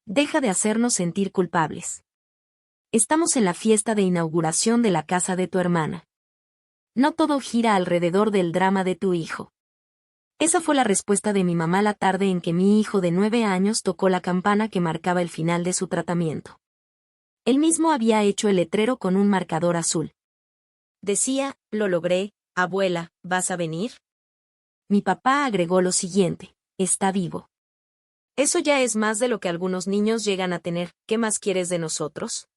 Deja de hacernos sentir culpables. Estamos en la fiesta de inauguración de la casa de tu hermana. No todo gira alrededor del drama de tu hijo. Esa fue la respuesta de mi mamá la tarde en que mi hijo de 9 años tocó la campana que marcaba el final de su tratamiento. Él mismo había hecho el letrero con un marcador azul. Decía, lo logré, abuela, ¿vas a venir? Mi papá agregó lo siguiente, está vivo. Eso ya es más de lo que algunos niños llegan a tener, ¿qué más quieres de nosotros?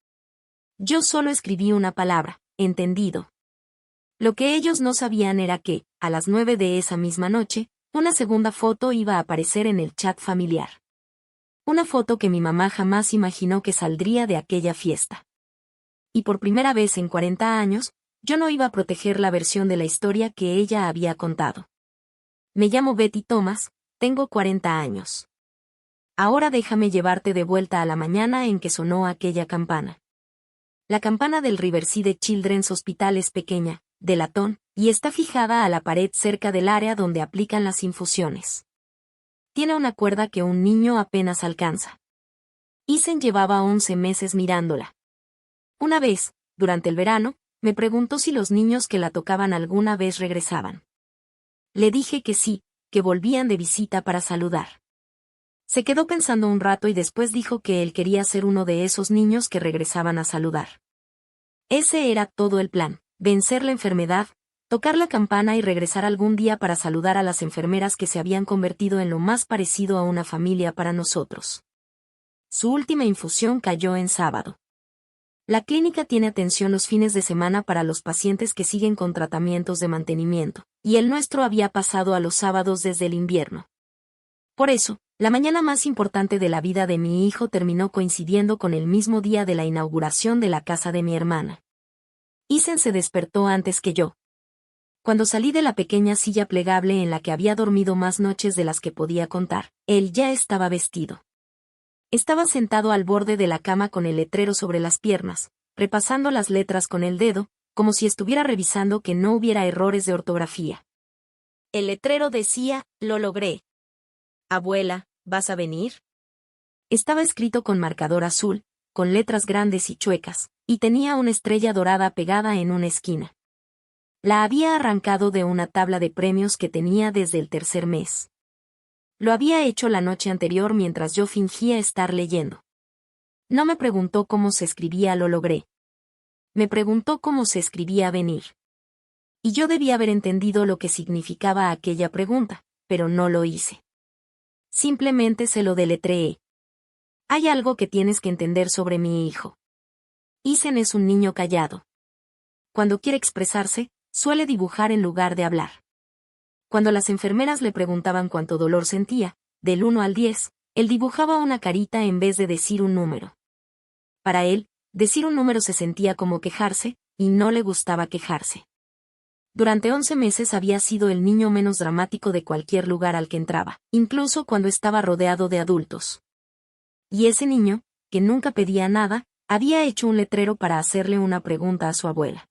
Yo solo escribí una palabra, entendido. Lo que ellos no sabían era que, a las 9 de esa misma noche, una segunda foto iba a aparecer en el chat familiar. Una foto que mi mamá jamás imaginó que saldría de aquella fiesta. Y por primera vez en 40 años, yo no iba a proteger la versión de la historia que ella había contado. Me llamo Betty Thomas, tengo 40 años. Ahora déjame llevarte de vuelta a la mañana en que sonó aquella campana. La campana del Riverside Children's Hospital es pequeña, de latón, y está fijada a la pared cerca del área donde aplican las infusiones. Tiene una cuerda que un niño apenas alcanza. Isen llevaba 11 meses mirándola. Una vez, durante el verano, me preguntó si los niños que la tocaban alguna vez regresaban. Le dije que sí, que volvían de visita para saludar. Se quedó pensando un rato y después dijo que él quería ser uno de esos niños que regresaban a saludar. Ese era todo el plan, vencer la enfermedad, tocar la campana y regresar algún día para saludar a las enfermeras que se habían convertido en lo más parecido a una familia para nosotros. Su última infusión cayó en sábado. La clínica tiene atención los fines de semana para los pacientes que siguen con tratamientos de mantenimiento, y el nuestro había pasado a los sábados desde el invierno. Por eso, la mañana más importante de la vida de mi hijo terminó coincidiendo con el mismo día de la inauguración de la casa de mi hermana. Isen se despertó antes que yo. Cuando salí de la pequeña silla plegable en la que había dormido más noches de las que podía contar, él ya estaba vestido. Estaba sentado al borde de la cama con el letrero sobre las piernas, repasando las letras con el dedo, como si estuviera revisando que no hubiera errores de ortografía. El letrero decía, lo logré. Abuela, ¿vas a venir? Estaba escrito con marcador azul, con letras grandes y chuecas, y tenía una estrella dorada pegada en una esquina. La había arrancado de una tabla de premios que tenía desde el tercer mes. Lo había hecho la noche anterior mientras yo fingía estar leyendo. No me preguntó cómo se escribía lo logré. Me preguntó cómo se escribía venir. Y yo debía haber entendido lo que significaba aquella pregunta, pero no lo hice. Simplemente se lo deletreé. Hay algo que tienes que entender sobre mi hijo. Isen es un niño callado. Cuando quiere expresarse, suele dibujar en lugar de hablar. Cuando las enfermeras le preguntaban cuánto dolor sentía, del 1 al 10, él dibujaba una carita en vez de decir un número. Para él, decir un número se sentía como quejarse, y no le gustaba quejarse. Durante 11 meses había sido el niño menos dramático de cualquier lugar al que entraba, incluso cuando estaba rodeado de adultos. Y ese niño, que nunca pedía nada, había hecho un letrero para hacerle una pregunta a su abuela.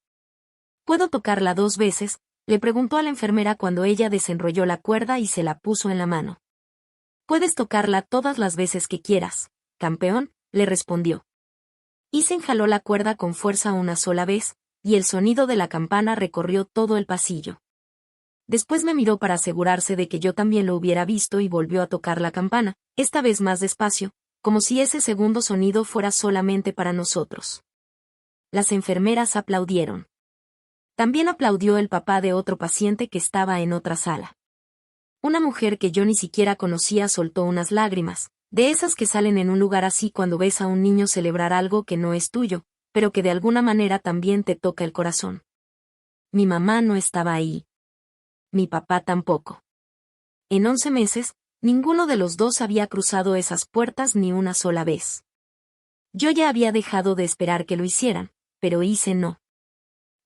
¿Puedo tocarla 2 veces?, le preguntó a la enfermera cuando ella desenrolló la cuerda y se la puso en la mano. Puedes tocarla todas las veces que quieras, campeón, le respondió. Isen jaló la cuerda con fuerza una sola vez, y el sonido de la campana recorrió todo el pasillo. Después me miró para asegurarse de que yo también lo hubiera visto y volvió a tocar la campana, esta vez más despacio, como si ese segundo sonido fuera solamente para nosotros. Las enfermeras aplaudieron. También aplaudió el papá de otro paciente que estaba en otra sala. Una mujer que yo ni siquiera conocía soltó unas lágrimas, de esas que salen en un lugar así cuando ves a un niño celebrar algo que no es tuyo, pero que de alguna manera también te toca el corazón. Mi mamá no estaba ahí. Mi papá tampoco. En 11 meses, ninguno de los dos había cruzado esas puertas ni una sola vez. Yo ya había dejado de esperar que lo hicieran, pero Isen no.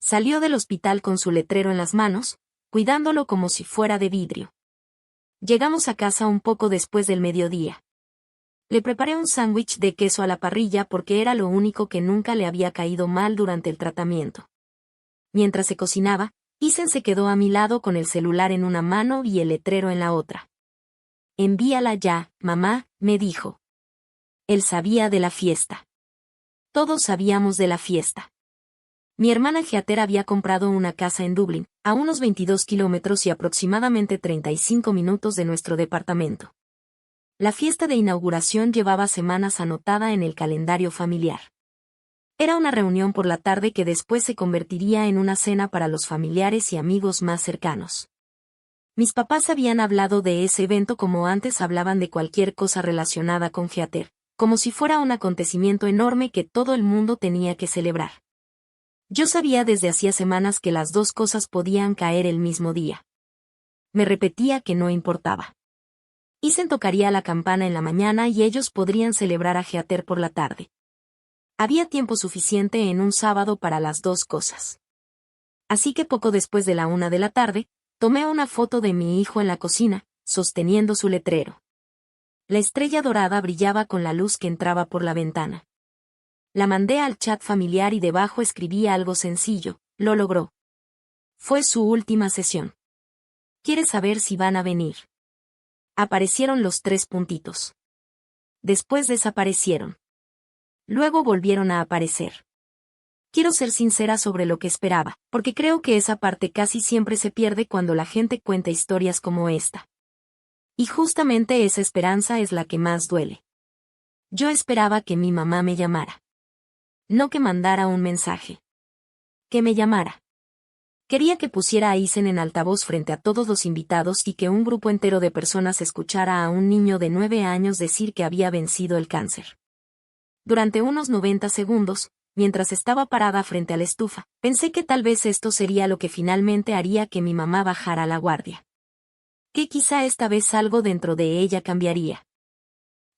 Salió del hospital con su letrero en las manos, cuidándolo como si fuera de vidrio. Llegamos a casa un poco después del mediodía. Le preparé un sándwich de queso a la parrilla porque era lo único que nunca le había caído mal durante el tratamiento. Mientras se cocinaba, Isen se quedó a mi lado con el celular en una mano y el letrero en la otra. Envíala ya, mamá, me dijo. Él sabía de la fiesta. Todos sabíamos de la fiesta. Mi hermana Heather había comprado una casa en Dublín, a unos 22 kilómetros y aproximadamente 35 minutos de nuestro departamento. La fiesta de inauguración llevaba semanas anotada en el calendario familiar. Era una reunión por la tarde que después se convertiría en una cena para los familiares y amigos más cercanos. Mis papás habían hablado de ese evento como antes hablaban de cualquier cosa relacionada con Heather, como si fuera un acontecimiento enorme que todo el mundo tenía que celebrar. Yo sabía desde hacía semanas que las dos cosas podían caer el mismo día. Me repetía que no importaba. Ethan tocaría la campana en la mañana y ellos podrían celebrar a Heather por la tarde. Había tiempo suficiente en un sábado para las dos cosas. Así que poco después de la 1 de la tarde, tomé una foto de mi hijo en la cocina, sosteniendo su letrero. La estrella dorada brillaba con la luz que entraba por la ventana. La mandé al chat familiar y debajo escribí algo sencillo: lo logró. Fue su última sesión. ¿Quieres saber si van a venir? Aparecieron los 3 puntitos. Después desaparecieron. Luego volvieron a aparecer. Quiero ser sincera sobre lo que esperaba, porque creo que esa parte casi siempre se pierde cuando la gente cuenta historias como esta. Y justamente esa esperanza es la que más duele. Yo esperaba que mi mamá me llamara. No que mandara un mensaje. Que me llamara. Quería que pusiera a Ethan en altavoz frente a todos los invitados y que un grupo entero de personas escuchara a un niño de 9 años decir que había vencido el cáncer. Durante unos 90 segundos, mientras estaba parada frente a la estufa, pensé que tal vez esto sería lo que finalmente haría que mi mamá bajara la guardia. Que quizá esta vez algo dentro de ella cambiaría.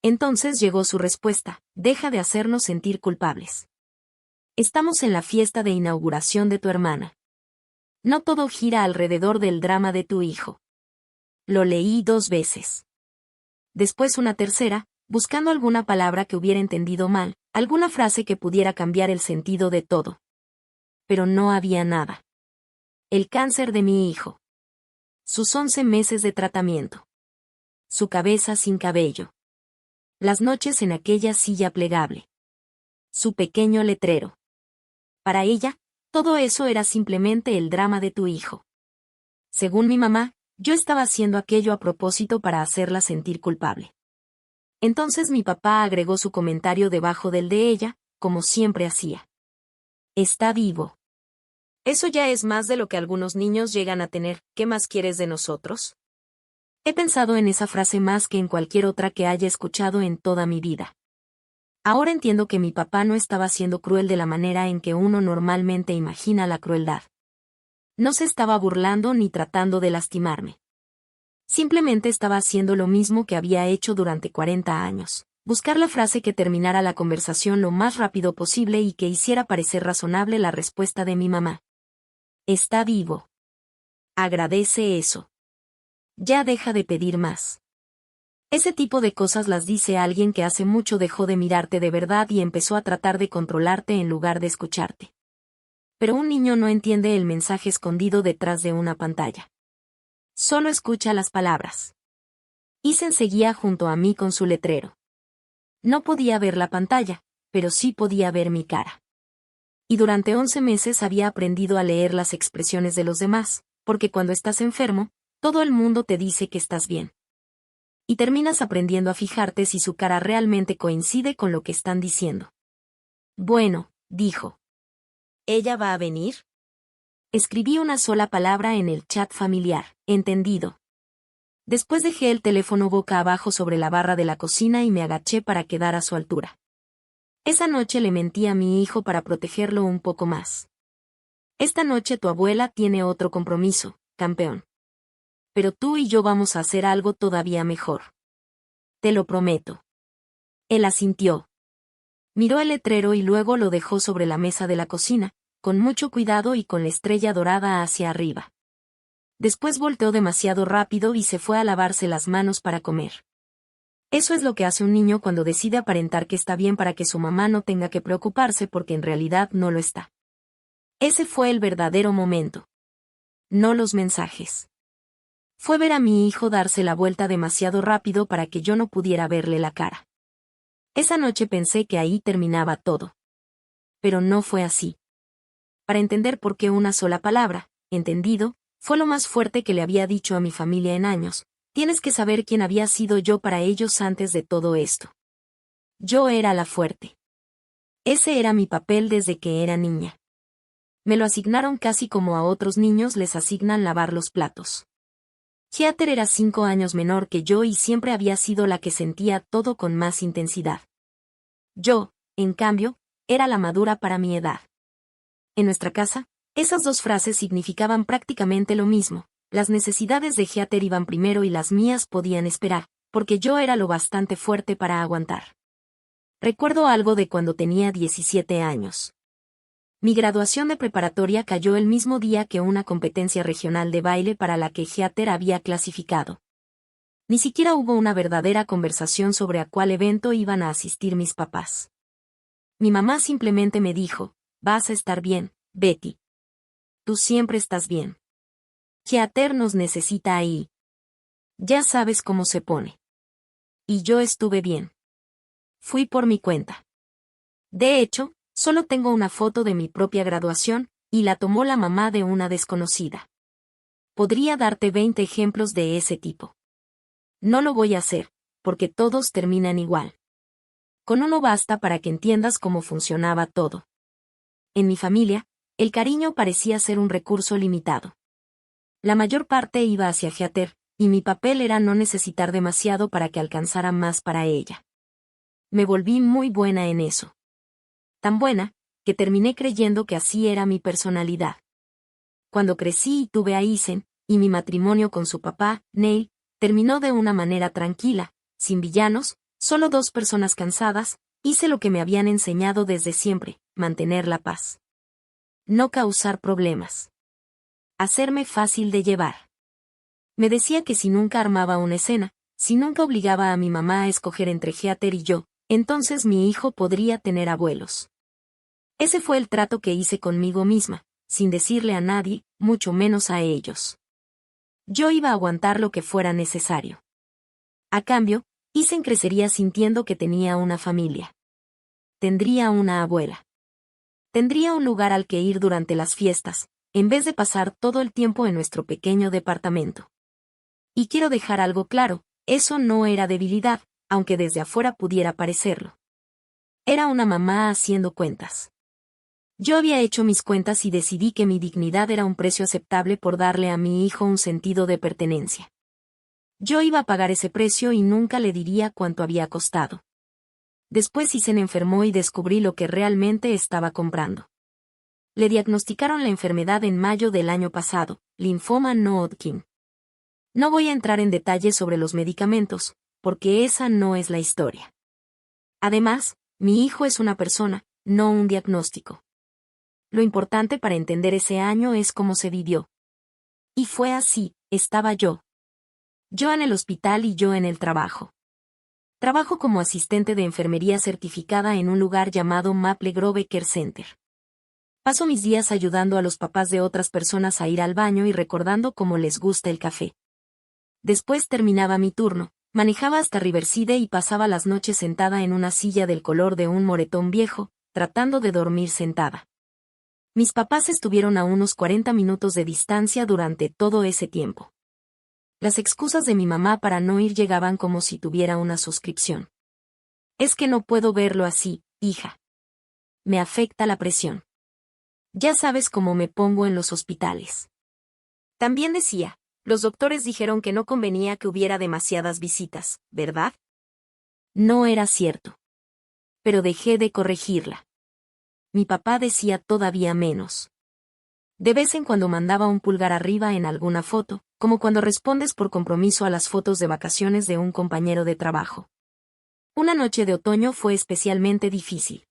Entonces llegó su respuesta: deja de hacernos sentir culpables. Estamos en la fiesta de inauguración de tu hermana. No todo gira alrededor del drama de tu hijo. Lo leí 2 veces. Después una tercera, buscando alguna palabra que hubiera entendido mal, alguna frase que pudiera cambiar el sentido de todo. Pero no había nada. El cáncer de mi hijo. Sus 11 meses de tratamiento. Su cabeza sin cabello. Las noches en aquella silla plegable. Su pequeño letrero. Para ella, todo eso era simplemente el drama de tu hijo. Según mi mamá, yo estaba haciendo aquello a propósito para hacerla sentir culpable. Entonces mi papá agregó su comentario debajo del de ella, como siempre hacía. Está vivo. Eso ya es más de lo que algunos niños llegan a tener. ¿Qué más quieres de nosotros? He pensado en esa frase más que en cualquier otra que haya escuchado en toda mi vida. Ahora entiendo que mi papá no estaba siendo cruel de la manera en que uno normalmente imagina la crueldad. No se estaba burlando ni tratando de lastimarme. Simplemente estaba haciendo lo mismo que había hecho durante 40 años. Buscar la frase que terminara la conversación lo más rápido posible y que hiciera parecer razonable la respuesta de mi mamá. Está vivo. Agradece eso. Ya deja de pedir más. Ese tipo de cosas las dice alguien que hace mucho dejó de mirarte de verdad y empezó a tratar de controlarte en lugar de escucharte. Pero un niño no entiende el mensaje escondido detrás de una pantalla. Solo escucha las palabras. Ethan seguía junto a mí con su letrero. No podía ver la pantalla, pero sí podía ver mi cara. Y durante 11 meses había aprendido a leer las expresiones de los demás, porque cuando estás enfermo, todo el mundo te dice que estás bien. Y terminas aprendiendo a fijarte si su cara realmente coincide con lo que están diciendo. Bueno, dijo. ¿Ella va a venir? Escribí una sola palabra en el chat familiar: entendido. Después dejé el teléfono boca abajo sobre la barra de la cocina y me agaché para quedar a su altura. Esa noche le mentí a mi hijo para protegerlo un poco más. Esta noche tu abuela tiene otro compromiso, campeón. Pero tú y yo vamos a hacer algo todavía mejor. Te lo prometo. Él asintió. Miró el letrero y luego lo dejó sobre la mesa de la cocina, con mucho cuidado y con la estrella dorada hacia arriba. Después volteó demasiado rápido y se fue a lavarse las manos para comer. Eso es lo que hace un niño cuando decide aparentar que está bien para que su mamá no tenga que preocuparse porque en realidad no lo está. Ese fue el verdadero momento. No los mensajes. Fue ver a mi hijo darse la vuelta demasiado rápido para que yo no pudiera verle la cara. Esa noche pensé que ahí terminaba todo. Pero no fue así. Para entender por qué una sola palabra, entendido, fue lo más fuerte que le había dicho a mi familia en años, tienes que saber quién había sido yo para ellos antes de todo esto. Yo era la fuerte. Ese era mi papel desde que era niña. Me lo asignaron casi como a otros niños les asignan lavar los platos. Heather era 5 años menor que yo y siempre había sido la que sentía todo con más intensidad. Yo, en cambio, era la madura para mi edad. En nuestra casa, esas dos frases significaban prácticamente lo mismo. Las necesidades de Heather iban primero y las mías podían esperar, porque yo era lo bastante fuerte para aguantar. Recuerdo algo de cuando tenía 17 años. Mi graduación de preparatoria cayó el mismo día que una competencia regional de baile para la que Heather había clasificado. Ni siquiera hubo una verdadera conversación sobre a cuál evento iban a asistir mis papás. Mi mamá simplemente me dijo, vas a estar bien, Betty. Tú siempre estás bien. Heather nos necesita ahí. Ya sabes cómo se pone. Y yo estuve bien. Fui por mi cuenta. De hecho, solo tengo una foto de mi propia graduación, y la tomó la mamá de una desconocida. Podría darte 20 ejemplos de ese tipo. No lo voy a hacer, porque todos terminan igual. Con uno basta para que entiendas cómo funcionaba todo. En mi familia, el cariño parecía ser un recurso limitado. La mayor parte iba hacia Heather, y mi papel era no necesitar demasiado para que alcanzara más para ella. Me volví muy buena en eso. Tan buena, que terminé creyendo que así era mi personalidad. Cuando crecí y tuve a Isen, y mi matrimonio con su papá, Neil, terminó de una manera tranquila, sin villanos, solo dos personas cansadas, hice lo que me habían enseñado desde siempre, mantener la paz. No causar problemas. Hacerme fácil de llevar. Me decía que si nunca armaba una escena, si nunca obligaba a mi mamá a escoger entre Heather y yo, entonces mi hijo podría tener abuelos. Ese fue el trato que hice conmigo misma, sin decirle a nadie, mucho menos a ellos. Yo iba a aguantar lo que fuera necesario. A cambio, Isen crecería sintiendo que tenía una familia. Tendría una abuela. Tendría un lugar al que ir durante las fiestas, en vez de pasar todo el tiempo en nuestro pequeño departamento. Y quiero dejar algo claro, eso no era debilidad, aunque desde afuera pudiera parecerlo. Era una mamá haciendo cuentas. Yo había hecho mis cuentas y decidí que mi dignidad era un precio aceptable por darle a mi hijo un sentido de pertenencia. Yo iba a pagar ese precio y nunca le diría cuánto había costado. Después Isen enfermó y descubrí lo que realmente estaba comprando. Le diagnosticaron la enfermedad en mayo del año pasado, linfoma no Hodgkin. No voy a entrar en detalles sobre los medicamentos, porque esa no es la historia. Además, mi hijo es una persona, no un diagnóstico. Lo importante para entender ese año es cómo se vivió. Y fue así, estaba yo. Yo en el hospital y yo en el trabajo. Trabajo como asistente de enfermería certificada en un lugar llamado Maple Grove Care Center. Paso mis días ayudando a los papás de otras personas a ir al baño y recordando cómo les gusta el café. Después terminaba mi turno, manejaba hasta Riverside y pasaba las noches sentada en una silla del color de un moretón viejo, tratando de dormir sentada. Mis papás estuvieron a unos 40 minutos de distancia durante todo ese tiempo. Las excusas de mi mamá para no ir llegaban como si tuviera una suscripción. Es que no puedo verlo así, hija. Me afecta la presión. Ya sabes cómo me pongo en los hospitales. También decía, los doctores dijeron que no convenía que hubiera demasiadas visitas, ¿verdad? No era cierto. Pero dejé de corregirla. Mi papá decía todavía menos. De vez en cuando mandaba un pulgar arriba en alguna foto, como cuando respondes por compromiso a las fotos de vacaciones de un compañero de trabajo. Una noche de otoño fue especialmente difícil.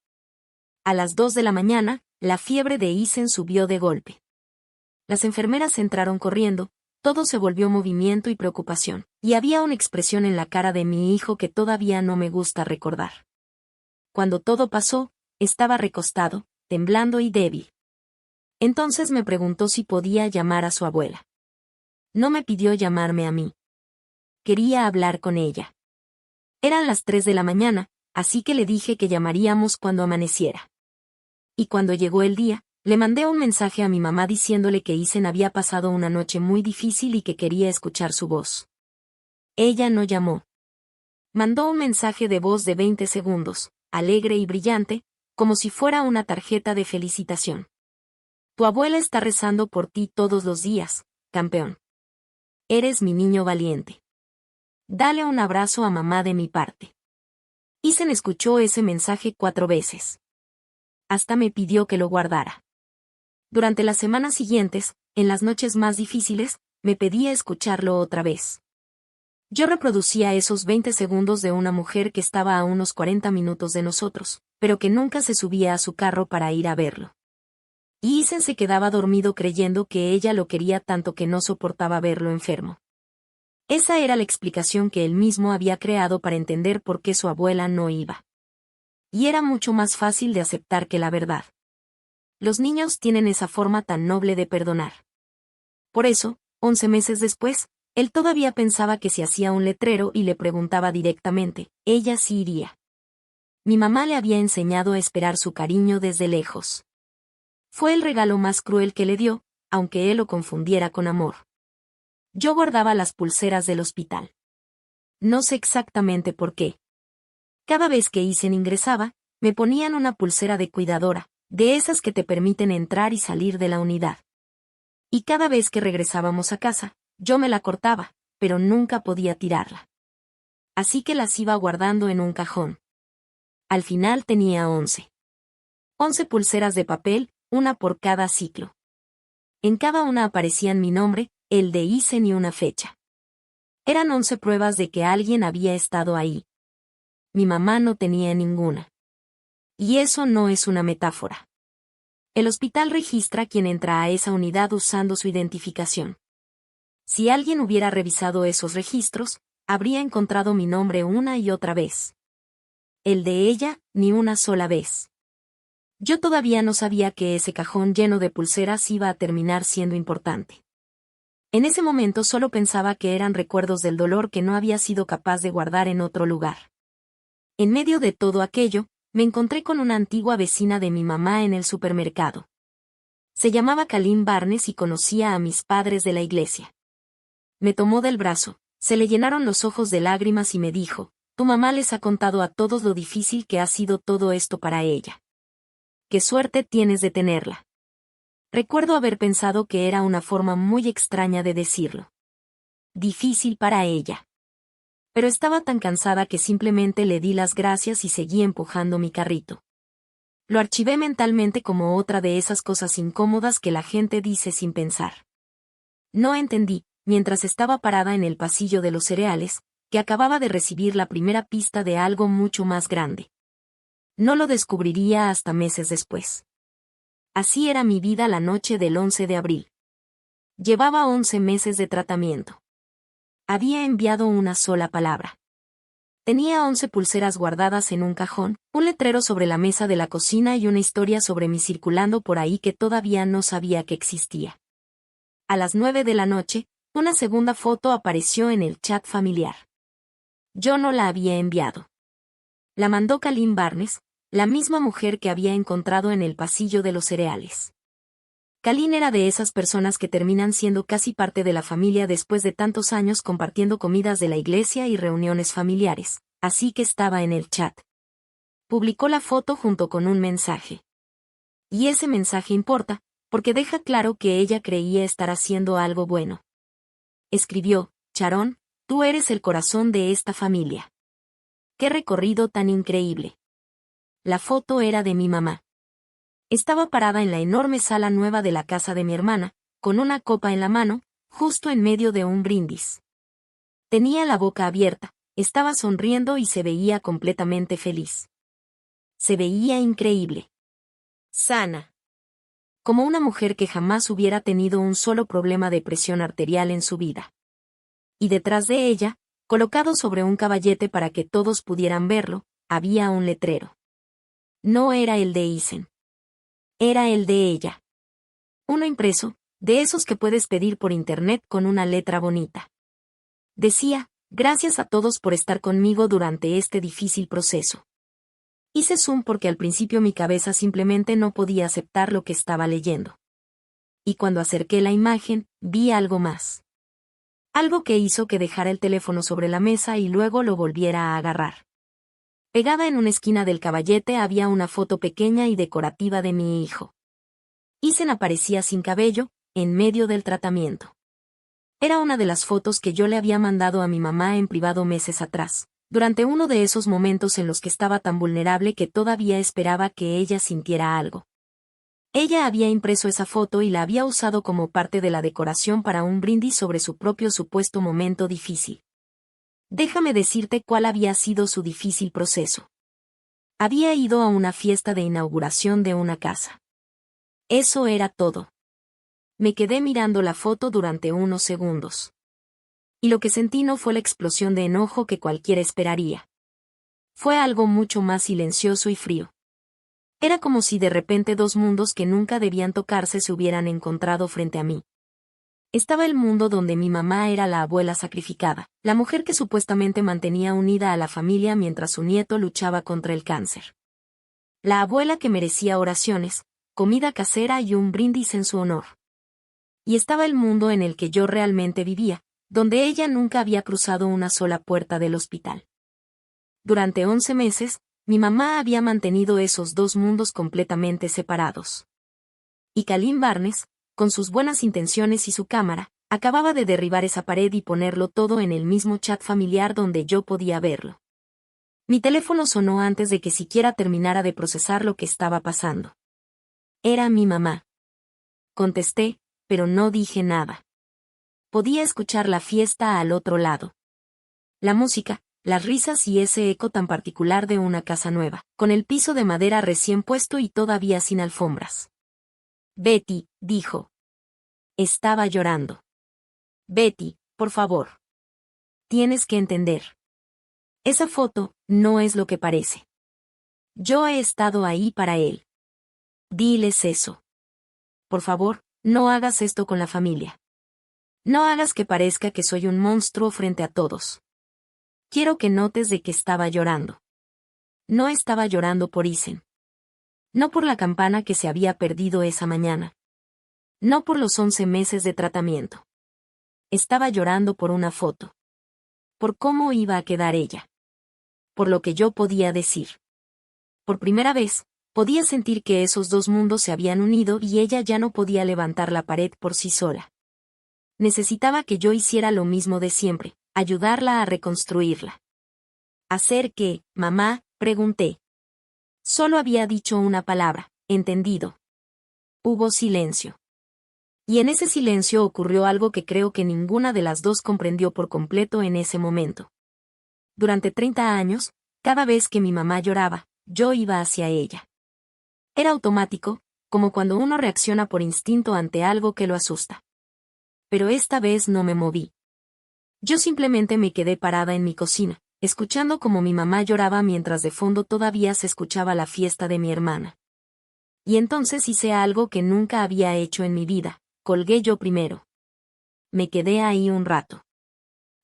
A las 2 de la mañana, la fiebre de Isen subió de golpe. Las enfermeras entraron corriendo, todo se volvió movimiento y preocupación, y había una expresión en la cara de mi hijo que todavía no me gusta recordar. Cuando todo pasó, estaba recostado, temblando y débil. Entonces me preguntó si podía llamar a su abuela. No me pidió llamarme a mí. Quería hablar con ella. Eran las 3 de la mañana, así que le dije que llamaríamos cuando amaneciera. Y cuando llegó el día, le mandé un mensaje a mi mamá diciéndole que Isen había pasado una noche muy difícil y que quería escuchar su voz. Ella no llamó. Mandó un mensaje de voz de 20 segundos, alegre y brillante, como si fuera una tarjeta de felicitación. Tu abuela está rezando por ti todos los días, campeón. Eres mi niño valiente. Dale un abrazo a mamá de mi parte. Isen escuchó ese mensaje 4 veces. Hasta me pidió que lo guardara. Durante las semanas siguientes, en las noches más difíciles, me pedía escucharlo otra vez. Yo reproducía esos 20 segundos de una mujer que estaba a unos 40 minutos de nosotros, pero que nunca se subía a su carro para ir a verlo. Y Isen se quedaba dormido creyendo que ella lo quería tanto que no soportaba verlo enfermo. Esa era la explicación que él mismo había creado para entender por qué su abuela no iba. Y era mucho más fácil de aceptar que la verdad. Los niños tienen esa forma tan noble de perdonar. Por eso, 11 meses después, él todavía pensaba que si hacía un letrero y le preguntaba directamente, ella sí iría. Mi mamá le había enseñado a esperar su cariño desde lejos. Fue el regalo más cruel que le dio, aunque él lo confundiera con amor. Yo guardaba las pulseras del hospital. No sé exactamente por qué. Cada vez que Isen ingresaba, me ponían una pulsera de cuidadora, de esas que te permiten entrar y salir de la unidad. Y cada vez que regresábamos a casa, yo me la cortaba, pero nunca podía tirarla. Así que las iba guardando en un cajón. Al final tenía 11. 11 pulseras de papel, una por cada ciclo. En cada una aparecían mi nombre, el de Isen y una fecha. Eran 11 pruebas de que alguien había estado ahí. Mi mamá no tenía ninguna. Y eso no es una metáfora. El hospital registra quién entra a esa unidad usando su identificación. Si alguien hubiera revisado esos registros, habría encontrado mi nombre una y otra vez. El de ella, ni una sola vez. Yo todavía no sabía que ese cajón lleno de pulseras iba a terminar siendo importante. En ese momento solo pensaba que eran recuerdos del dolor que no había sido capaz de guardar en otro lugar. En medio de todo aquello, me encontré con una antigua vecina de mi mamá en el supermercado. Se llamaba Kalin Barnes y conocía a mis padres de la iglesia. Me tomó del brazo, se le llenaron los ojos de lágrimas y me dijo, tu mamá les ha contado a todos lo difícil que ha sido todo esto para ella. Qué suerte tienes de tenerla. Recuerdo haber pensado que era una forma muy extraña de decirlo. Difícil para ella. Pero estaba tan cansada que simplemente le di las gracias y seguí empujando mi carrito. Lo archivé mentalmente como otra de esas cosas incómodas que la gente dice sin pensar. No entendí, mientras estaba parada en el pasillo de los cereales, que acababa de recibir la primera pista de algo mucho más grande. No lo descubriría hasta meses después. Así era mi vida la noche del 11 de abril. Llevaba 11 meses de tratamiento. Había enviado una sola palabra. Tenía 11 pulseras guardadas en un cajón, un letrero sobre la mesa de la cocina y una historia sobre mí circulando por ahí que todavía no sabía que existía. A las 9 de la noche, una segunda foto apareció en el chat familiar. Yo no la había enviado. La mandó Kalin Barnes, la misma mujer que había encontrado en el pasillo de los cereales. Kalin era de esas personas que terminan siendo casi parte de la familia después de tantos años compartiendo comidas de la iglesia y reuniones familiares, así que estaba en el chat. Publicó la foto junto con un mensaje. Y ese mensaje importa, porque deja claro que ella creía estar haciendo algo bueno. Escribió, Sharon, tú eres el corazón de esta familia. ¡Qué recorrido tan increíble! La foto era de mi mamá. Estaba parada en la enorme sala nueva de la casa de mi hermana, con una copa en la mano, justo en medio de un brindis. Tenía la boca abierta, estaba sonriendo y se veía completamente feliz. Se veía increíble. Sana. Como una mujer que jamás hubiera tenido un solo problema de presión arterial en su vida. Y detrás de ella, colocado sobre un caballete para que todos pudieran verlo, había un letrero. No era el de Isen. Era el de ella. Uno impreso, de esos que puedes pedir por internet con una letra bonita. Decía, gracias a todos por estar conmigo durante este difícil proceso. Hice zoom porque al principio mi cabeza simplemente no podía aceptar lo que estaba leyendo. Y cuando acerqué la imagen, vi algo más. Algo que hizo que dejara el teléfono sobre la mesa y luego lo volviera a agarrar. Pegada en una esquina del caballete había una foto pequeña y decorativa de mi hijo. Ethan aparecía sin cabello, en medio del tratamiento. Era una de las fotos que yo le había mandado a mi mamá en privado meses atrás, durante uno de esos momentos en los que estaba tan vulnerable que todavía esperaba que ella sintiera algo. Ella había impreso esa foto y la había usado como parte de la decoración para un brindis sobre su propio supuesto momento difícil. Déjame decirte cuál había sido su difícil proceso. Había ido a una fiesta de inauguración de una casa. Eso era todo. Me quedé mirando la foto durante unos segundos. Y lo que sentí no fue la explosión de enojo que cualquiera esperaría. Fue algo mucho más silencioso y frío. Era como si de repente dos mundos que nunca debían tocarse se hubieran encontrado frente a mí. Estaba el mundo donde mi mamá era la abuela sacrificada, la mujer que supuestamente mantenía unida a la familia mientras su nieto luchaba contra el cáncer. La abuela que merecía oraciones, comida casera y un brindis en su honor. Y estaba el mundo en el que yo realmente vivía, donde ella nunca había cruzado una sola puerta del hospital. Durante 11 meses, mi mamá había mantenido esos dos mundos completamente separados. Y Colin Barnes, con sus buenas intenciones y su cámara, acababa de derribar esa pared y ponerlo todo en el mismo chat familiar donde yo podía verlo. Mi teléfono sonó antes de que siquiera terminara de procesar lo que estaba pasando. Era mi mamá. Contesté, pero no dije nada. Podía escuchar la fiesta al otro lado. La música, las risas y ese eco tan particular de una casa nueva, con el piso de madera recién puesto y todavía sin alfombras. Betty, dijo. Estaba llorando. Betty, por favor. Tienes que entender. Esa foto no es lo que parece. Yo he estado ahí para él. Diles eso. Por favor, no hagas esto con la familia. No hagas que parezca que soy un monstruo frente a todos. Quiero que notes de que estaba llorando. No estaba llorando por Ethan. No por la campana que se había perdido esa mañana. No por los 11 meses de tratamiento. Estaba llorando por una foto. Por cómo iba a quedar ella. Por lo que yo podía decir. Por primera vez, podía sentir que esos dos mundos se habían unido y ella ya no podía levantar la pared por sí sola. Necesitaba que yo hiciera lo mismo de siempre, ayudarla a reconstruirla. ¿Hacer qué, mamá?, pregunté. Solo había dicho una palabra, entendido. Hubo silencio. Y en ese silencio ocurrió algo que creo que ninguna de las dos comprendió por completo en ese momento. Durante 30 años, cada vez que mi mamá lloraba, yo iba hacia ella. Era automático, como cuando uno reacciona por instinto ante algo que lo asusta. Pero esta vez no me moví. Yo simplemente me quedé parada en mi cocina, escuchando como mi mamá lloraba mientras de fondo todavía se escuchaba la fiesta de mi hermana. Y entonces hice algo que nunca había hecho en mi vida, colgué yo primero. Me quedé ahí un rato.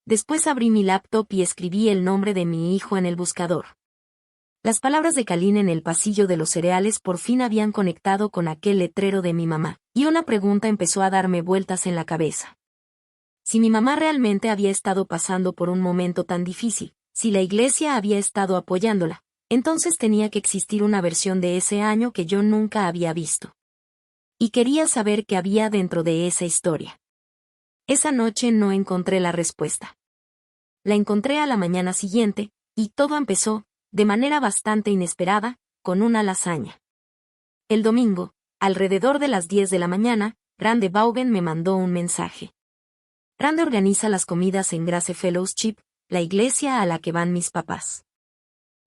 Después abrí mi laptop y escribí el nombre de mi hijo en el buscador. Las palabras de Colin en el pasillo de los cereales por fin habían conectado con aquel letrero de mi mamá, y una pregunta empezó a darme vueltas en la cabeza. Si mi mamá realmente había estado pasando por un momento tan difícil, si la iglesia había estado apoyándola, entonces tenía que existir una versión de ese año que yo nunca había visto. Y quería saber qué había dentro de esa historia. Esa noche no encontré la respuesta. La encontré a la mañana siguiente, y todo empezó, de manera bastante inesperada, con una lasaña. El domingo, alrededor de las 10 de la mañana, Rande Vaughan me mandó un mensaje. Rande organiza las comidas en Grace Fellowship, la iglesia a la que van mis papás.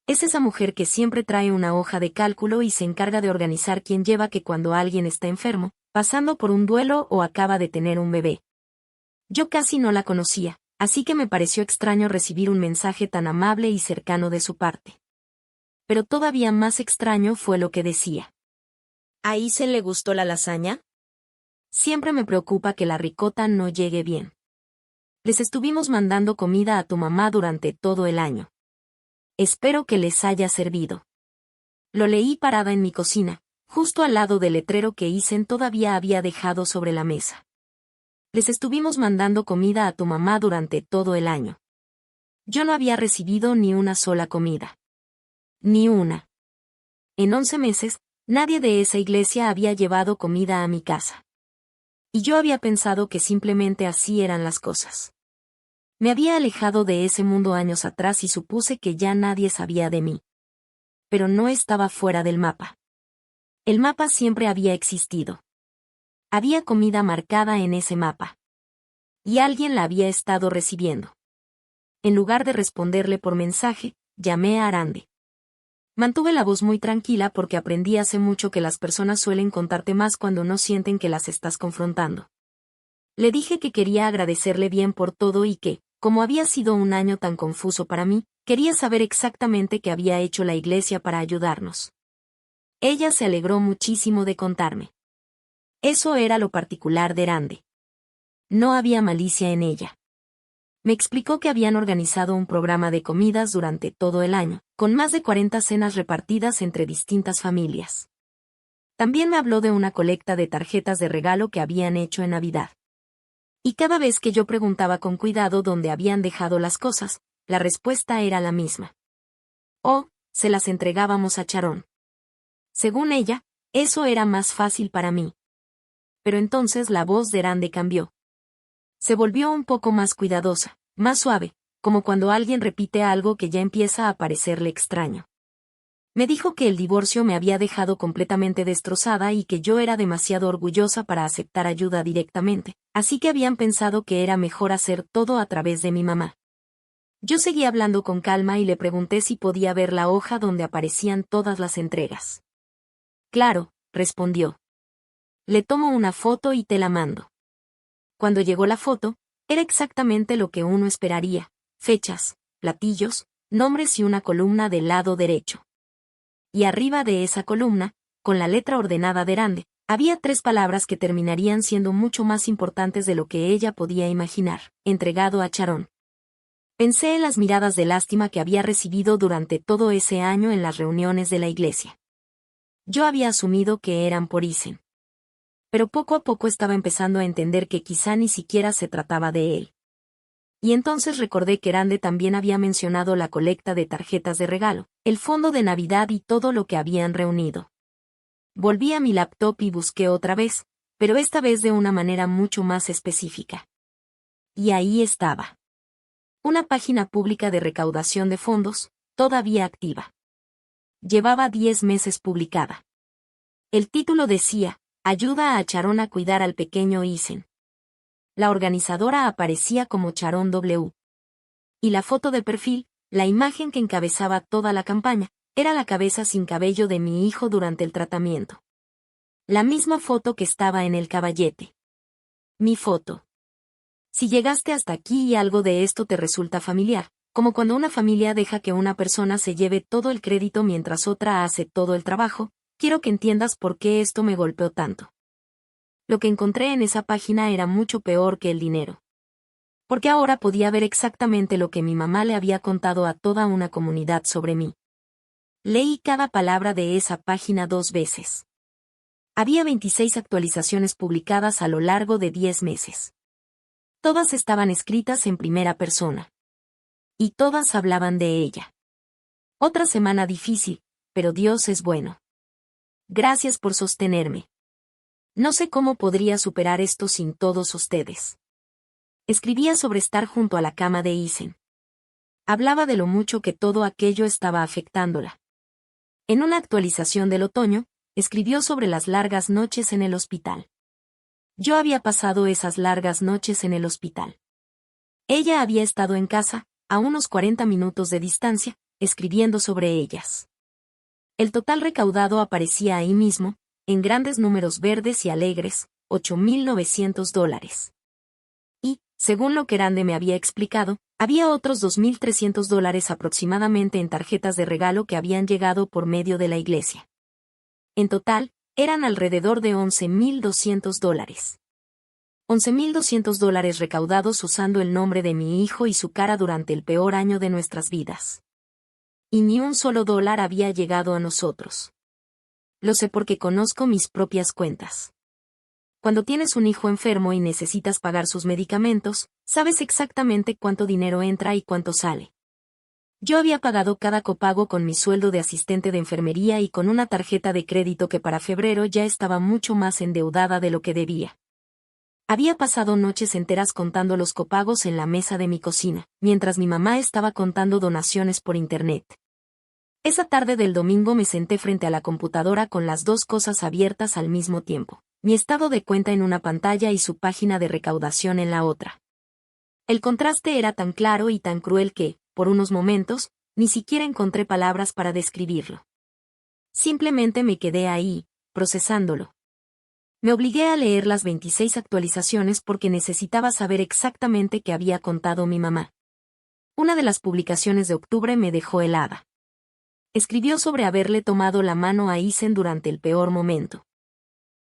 Es esa mujer que siempre trae una hoja de cálculo y se encarga de organizar quién lleva que cuando alguien está enfermo, pasando por un duelo o acaba de tener un bebé. Yo casi no la conocía, así que me pareció extraño recibir un mensaje tan amable y cercano de su parte. Pero todavía más extraño fue lo que decía. ¿A Ethan le gustó la lasaña? Siempre me preocupa que la ricota no llegue bien. Les estuvimos mandando comida a tu mamá durante todo el año. Espero que les haya servido. Lo leí parada en mi cocina, justo al lado del letrero que Isen todavía había dejado sobre la mesa. Les estuvimos mandando comida a tu mamá durante todo el año. Yo no había recibido ni una sola comida. Ni una. En 11 meses, nadie de esa iglesia había llevado comida a mi casa. Y yo había pensado que simplemente así eran las cosas. Me había alejado de ese mundo años atrás y supuse que ya nadie sabía de mí. Pero no estaba fuera del mapa. El mapa siempre había existido. Había comida marcada en ese mapa. Y alguien la había estado recibiendo. En lugar de responderle por mensaje, llamé a Arande. Mantuve la voz muy tranquila porque aprendí hace mucho que las personas suelen contarte más cuando no sienten que las estás confrontando. Le dije que quería agradecerle bien por todo y que, como había sido un año tan confuso para mí, quería saber exactamente qué había hecho la iglesia para ayudarnos. Ella se alegró muchísimo de contarme. Eso era lo particular de Arande. No había malicia en ella. Me explicó que habían organizado un programa de comidas durante todo el año, con más de 40 cenas repartidas entre distintas familias. También me habló de una colecta de tarjetas de regalo que habían hecho en Navidad. Y cada vez que yo preguntaba con cuidado dónde habían dejado las cosas, la respuesta era la misma. Oh, se las entregábamos a Charón. Según ella, eso era más fácil para mí. Pero entonces la voz de Arande cambió. Se volvió un poco más cuidadosa, más suave, como cuando alguien repite algo que ya empieza a parecerle extraño. Me dijo que el divorcio me había dejado completamente destrozada y que yo era demasiado orgullosa para aceptar ayuda directamente, así que habían pensado que era mejor hacer todo a través de mi mamá. Yo seguí hablando con calma y le pregunté si podía ver la hoja donde aparecían todas las entregas. Claro, respondió. Le tomo una foto y te la mando. Cuando llegó la foto, era exactamente lo que uno esperaría: fechas, platillos, nombres y una columna del lado derecho. Y arriba de esa columna, con la letra ordenada de Arande, había 3 palabras que terminarían siendo mucho más importantes de lo que ella podía imaginar: entregado a Charón. Pensé en las miradas de lástima que había recibido durante todo ese año en las reuniones de la iglesia. Yo había asumido que eran por Isen. Pero poco a poco estaba empezando a entender que quizá ni siquiera se trataba de él. Y entonces recordé que Arande también había mencionado la colecta de tarjetas de regalo, el fondo de Navidad y todo lo que habían reunido. Volví a mi laptop y busqué otra vez, pero esta vez de una manera mucho más específica. Y ahí estaba. Una página pública de recaudación de fondos, todavía activa. Llevaba 10 meses publicada. El título decía: Ayuda a Charón a cuidar al pequeño Isen. La organizadora aparecía como Charón W. Y la foto de perfil, la imagen que encabezaba toda la campaña, era la cabeza sin cabello de mi hijo durante el tratamiento. La misma foto que estaba en el caballete. Mi foto. Si llegaste hasta aquí y algo de esto te resulta familiar, como cuando una familia deja que una persona se lleve todo el crédito mientras otra hace todo el trabajo, quiero que entiendas por qué esto me golpeó tanto. Lo que encontré en esa página era mucho peor que el dinero. Porque ahora podía ver exactamente lo que mi mamá le había contado a toda una comunidad sobre mí. Leí cada palabra de esa página 2 veces. Había 26 actualizaciones publicadas a lo largo de 10 meses. Todas estaban escritas en primera persona. Y todas hablaban de ella. Otra semana difícil, pero Dios es bueno. Gracias por sostenerme. No sé cómo podría superar esto sin todos ustedes. Escribía sobre estar junto a la cama de Isen. Hablaba de lo mucho que todo aquello estaba afectándola. En una actualización del otoño, escribió sobre las largas noches en el hospital. Yo había pasado esas largas noches en el hospital. Ella había estado en casa, a unos 40 minutos de distancia, escribiendo sobre ellas. El total recaudado aparecía ahí mismo, en grandes números verdes y alegres, $8,900. Y, según lo que Arande me había explicado, había otros $2,300 aproximadamente en tarjetas de regalo que habían llegado por medio de la iglesia. En total, eran alrededor de $11,200. $11,200 recaudados usando el nombre de mi hijo y su cara durante el peor año de nuestras vidas. Y ni un solo dólar había llegado a nosotros. Lo sé porque conozco mis propias cuentas. Cuando tienes un hijo enfermo y necesitas pagar sus medicamentos, sabes exactamente cuánto dinero entra y cuánto sale. Yo había pagado cada copago con mi sueldo de asistente de enfermería y con una tarjeta de crédito que para febrero ya estaba mucho más endeudada de lo que debía. Había pasado noches enteras contando los copagos en la mesa de mi cocina, mientras mi mamá estaba contando donaciones por internet. Esa tarde del domingo me senté frente a la computadora con las dos cosas abiertas al mismo tiempo, mi estado de cuenta en una pantalla y su página de recaudación en la otra. El contraste era tan claro y tan cruel que, por unos momentos, ni siquiera encontré palabras para describirlo. Simplemente me quedé ahí, procesándolo. Me obligué a leer las 26 actualizaciones porque necesitaba saber exactamente qué había contado mi mamá. Una de las publicaciones de octubre me dejó helada. Escribió sobre haberle tomado la mano a Isen durante el peor momento.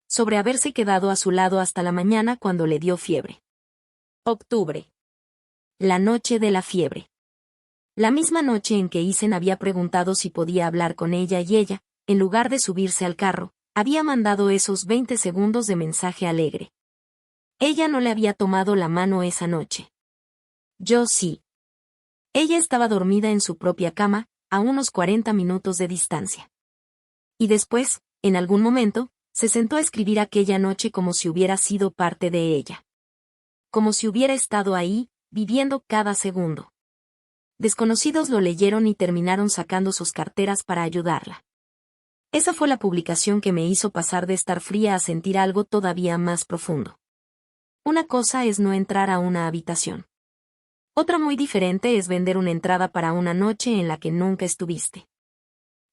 Sobre haberse quedado a su lado hasta la mañana cuando le dio fiebre. Octubre. La noche de la fiebre. La misma noche en que Isen había preguntado si podía hablar con ella y ella, en lugar de subirse al carro, había mandado esos 20 segundos de mensaje alegre. Ella no le había tomado la mano esa noche. Yo sí. Ella estaba dormida en su propia cama, a unos 40 minutos de distancia. Y después, en algún momento, se sentó a escribir aquella noche como si hubiera sido parte de ella. Como si hubiera estado ahí, viviendo cada segundo. Desconocidos lo leyeron y terminaron sacando sus carteras para ayudarla. Esa fue la publicación que me hizo pasar de estar fría a sentir algo todavía más profundo. Una cosa es no entrar a una habitación. Otra muy diferente es vender una entrada para una noche en la que nunca estuviste.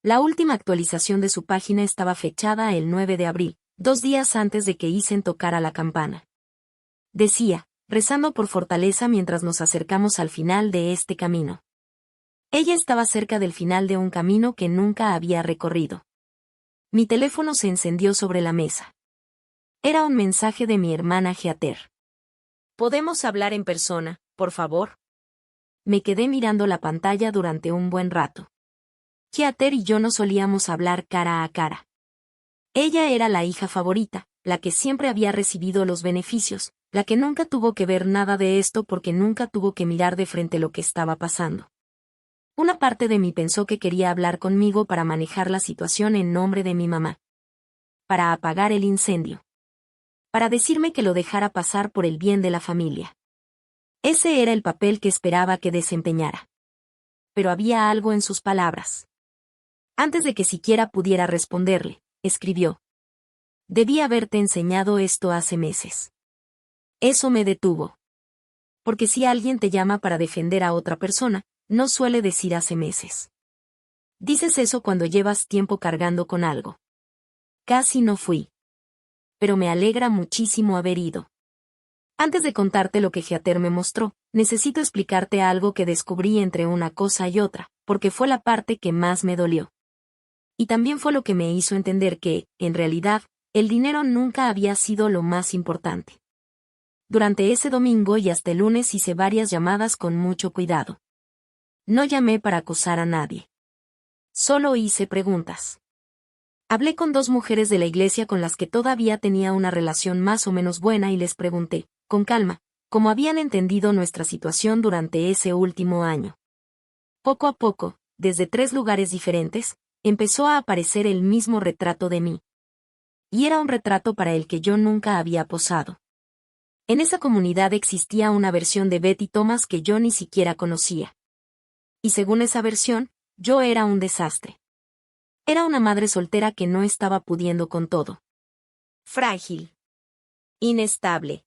La última actualización de su página estaba fechada el 9 de abril, 2 días antes de que Isen tocara la campana. Decía, rezando por fortaleza mientras nos acercamos al final de este camino. Ella estaba cerca del final de un camino que nunca había recorrido. Mi teléfono se encendió sobre la mesa. Era un mensaje de mi hermana Heather. ¿Podemos hablar en persona, por favor? Me quedé mirando la pantalla durante un buen rato. Heather y yo no solíamos hablar cara a cara. Ella era la hija favorita, la que siempre había recibido los beneficios, la que nunca tuvo que ver nada de esto porque nunca tuvo que mirar de frente lo que estaba pasando. Una parte de mí pensó que quería hablar conmigo para manejar la situación en nombre de mi mamá. Para apagar el incendio. Para decirme que lo dejara pasar por el bien de la familia. Ese era el papel que esperaba que desempeñara. Pero había algo en sus palabras. Antes de que siquiera pudiera responderle, escribió. Debí haberte enseñado esto hace meses. Eso me detuvo. Porque si alguien te llama para defender a otra persona, no suele decir hace meses. Dices eso cuando llevas tiempo cargando con algo. Casi no fui. Pero me alegra muchísimo haber ido. Antes de contarte lo que Heather me mostró, necesito explicarte algo que descubrí entre una cosa y otra, porque fue la parte que más me dolió. Y también fue lo que me hizo entender que, en realidad, el dinero nunca había sido lo más importante. Durante ese domingo y hasta el lunes hice varias llamadas con mucho cuidado. No llamé para acusar a nadie. Solo hice preguntas. Hablé con 2 mujeres de la iglesia con las que todavía tenía una relación más o menos buena y les pregunté, con calma, cómo habían entendido nuestra situación durante ese último año. Poco a poco, desde 3 lugares diferentes, empezó a aparecer el mismo retrato de mí. Y era un retrato para el que yo nunca había posado. En esa comunidad existía una versión de Betty Thomas que yo ni siquiera conocía. Y según esa versión, yo era un desastre. Era una madre soltera que no estaba pudiendo con todo. Frágil. Inestable.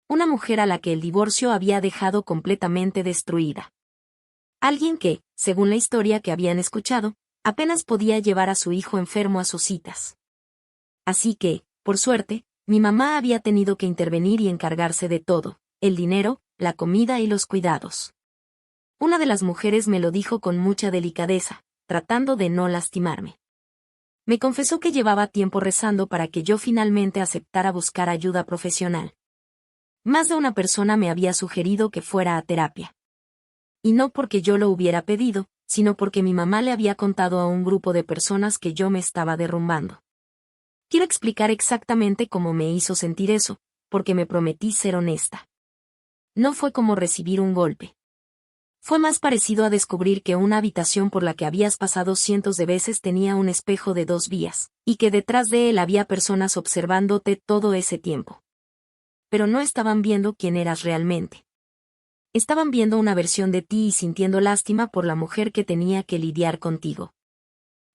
Una mujer a la que el divorcio había dejado completamente destruida. Alguien que, según la historia que habían escuchado, apenas podía llevar a su hijo enfermo a sus citas. Así que, por suerte, mi mamá había tenido que intervenir y encargarse de todo, el dinero, la comida y los cuidados. Una de las mujeres me lo dijo con mucha delicadeza, tratando de no lastimarme. Me confesó que llevaba tiempo rezando para que yo finalmente aceptara buscar ayuda profesional. Más de una persona me había sugerido que fuera a terapia. Y no porque yo lo hubiera pedido, sino porque mi mamá le había contado a un grupo de personas que yo me estaba derrumbando. Quiero explicar exactamente cómo me hizo sentir eso, porque me prometí ser honesta. No fue como recibir un golpe. Fue más parecido a descubrir que una habitación por la que habías pasado cientos de veces tenía un espejo de 2 vías, y que detrás de él había personas observándote todo ese tiempo. Pero no estaban viendo quién eras realmente. Estaban viendo una versión de ti y sintiendo lástima por la mujer que tenía que lidiar contigo.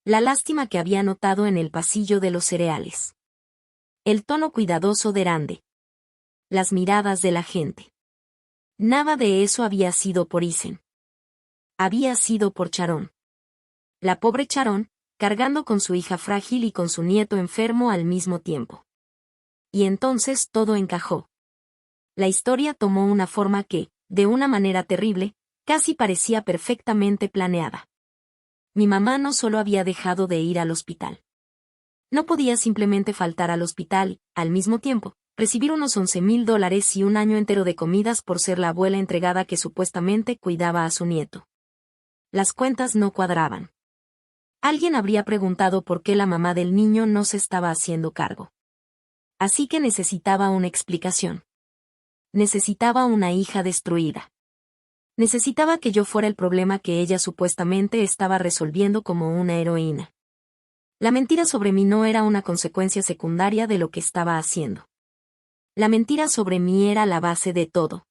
La lástima que había notado en el pasillo de los cereales. El tono cuidadoso de Rande. Las miradas de la gente. Nada de eso había sido por Isen. Había sido por Sharon. La pobre Sharon, cargando con su hija frágil y con su nieto enfermo al mismo tiempo. Y entonces todo encajó. La historia tomó una forma que, de una manera terrible, casi parecía perfectamente planeada. Mi mamá no solo había dejado de ir al hospital. No podía simplemente faltar al hospital, al mismo tiempo, recibir unos $11,000 y un año entero de comidas por ser la abuela entregada que supuestamente cuidaba a su nieto. Las cuentas no cuadraban. Alguien habría preguntado por qué la mamá del niño no se estaba haciendo cargo. Así que necesitaba una explicación. Necesitaba una hija destruida. Necesitaba que yo fuera el problema que ella supuestamente estaba resolviendo como una heroína. La mentira sobre mí no era una consecuencia secundaria de lo que estaba haciendo. La mentira sobre mí era la base de todo.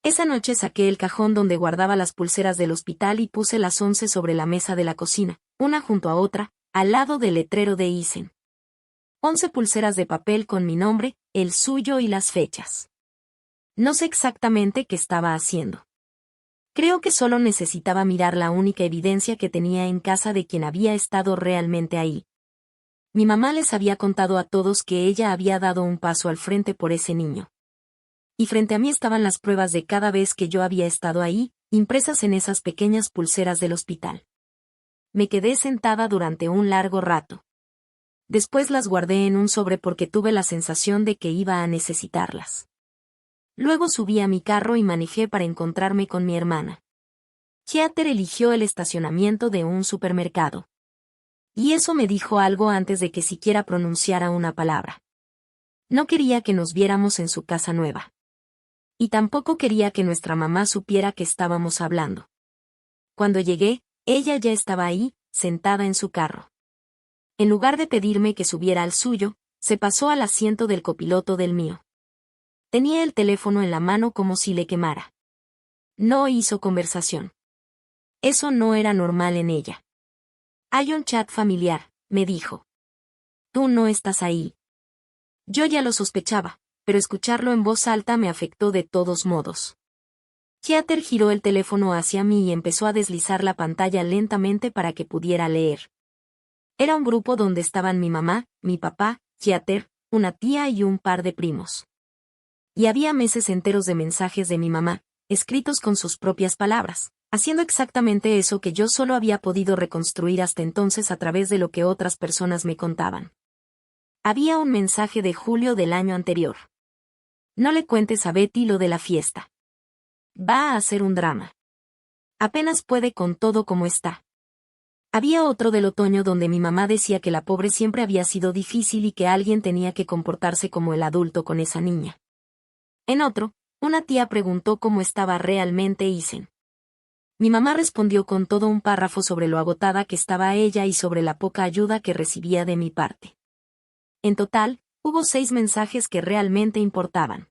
Esa noche saqué el cajón donde guardaba las pulseras del hospital y puse las 11 sobre la mesa de la cocina, una junto a otra, al lado del letrero de Isen. 11 pulseras de papel con mi nombre, el suyo y las fechas. No sé exactamente qué estaba haciendo. Creo que solo necesitaba mirar la única evidencia que tenía en casa de quien había estado realmente ahí. Mi mamá les había contado a todos que ella había dado un paso al frente por ese niño. Y frente a mí estaban las pruebas de cada vez que yo había estado ahí, impresas en esas pequeñas pulseras del hospital. Me quedé sentada durante un largo rato. Después las guardé en un sobre porque tuve la sensación de que iba a necesitarlas. Luego subí a mi carro y manejé para encontrarme con mi hermana. Heather eligió el estacionamiento de un supermercado. Y eso me dijo algo antes de que siquiera pronunciara una palabra. No quería que nos viéramos en su casa nueva. Y tampoco quería que nuestra mamá supiera que estábamos hablando. Cuando llegué, ella ya estaba ahí, sentada en su carro. En lugar de pedirme que subiera al suyo, se pasó al asiento del copiloto del mío. Tenía el teléfono en la mano como si le quemara. No hizo conversación. Eso no era normal en ella. Hay un chat familiar, me dijo. Tú no estás ahí. Yo ya lo sospechaba, pero escucharlo en voz alta me afectó de todos modos. Heather giró el teléfono hacia mí y empezó a deslizar la pantalla lentamente para que pudiera leer. Era un grupo donde estaban mi mamá, mi papá, Heather, una tía y un par de primos. Y había meses enteros de mensajes de mi mamá, escritos con sus propias palabras, haciendo exactamente eso que yo solo había podido reconstruir hasta entonces a través de lo que otras personas me contaban. Había un mensaje de julio del año anterior. No le cuentes a Betty lo de la fiesta. Va a ser un drama. Apenas puede con todo como está. Había otro del otoño donde mi mamá decía que la pobre siempre había sido difícil y que alguien tenía que comportarse como el adulto con esa niña. En otro, una tía preguntó cómo estaba realmente Isen. Mi mamá respondió con todo un párrafo sobre lo agotada que estaba ella y sobre la poca ayuda que recibía de mi parte. En total, hubo 6 mensajes que realmente importaban.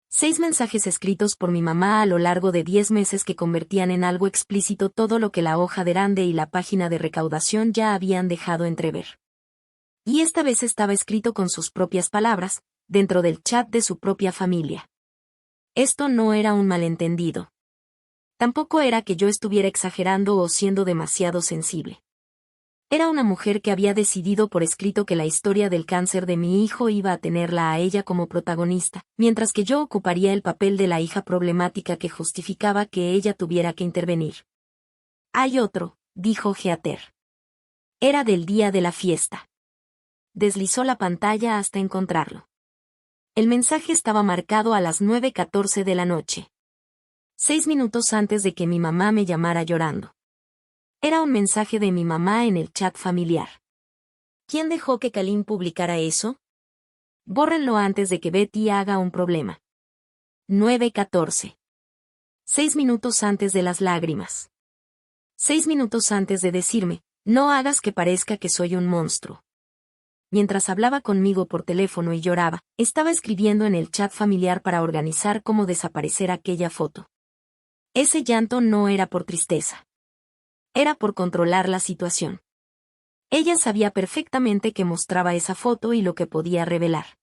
6 mensajes escritos por mi mamá a lo largo de 10 meses que convertían en algo explícito todo lo que la hoja de Rande y la página de recaudación ya habían dejado entrever. Y esta vez estaba escrito con sus propias palabras, dentro del chat de su propia familia. Esto no era un malentendido. Tampoco era que yo estuviera exagerando o siendo demasiado sensible. Era una mujer que había decidido por escrito que la historia del cáncer de mi hijo iba a tenerla a ella como protagonista, mientras que yo ocuparía el papel de la hija problemática que justificaba que ella tuviera que intervenir. Hay otro, dijo Heather. Era del día de la fiesta. Deslizó la pantalla hasta encontrarlo. El mensaje estaba marcado a las 9:14 de la noche. 6 minutos antes de que mi mamá me llamara llorando. Era un mensaje de mi mamá en el chat familiar. ¿Quién dejó que Kalim publicara eso? Bórrenlo antes de que Betty haga un problema. 9:14. 6 minutos antes de las lágrimas. 6 minutos antes de decirme, no hagas que parezca que soy un monstruo. Mientras hablaba conmigo por teléfono y lloraba, estaba escribiendo en el chat familiar para organizar cómo desaparecer aquella foto. Ese llanto no era por tristeza. Era por controlar la situación. Ella sabía perfectamente que mostraba esa foto y lo que podía revelar.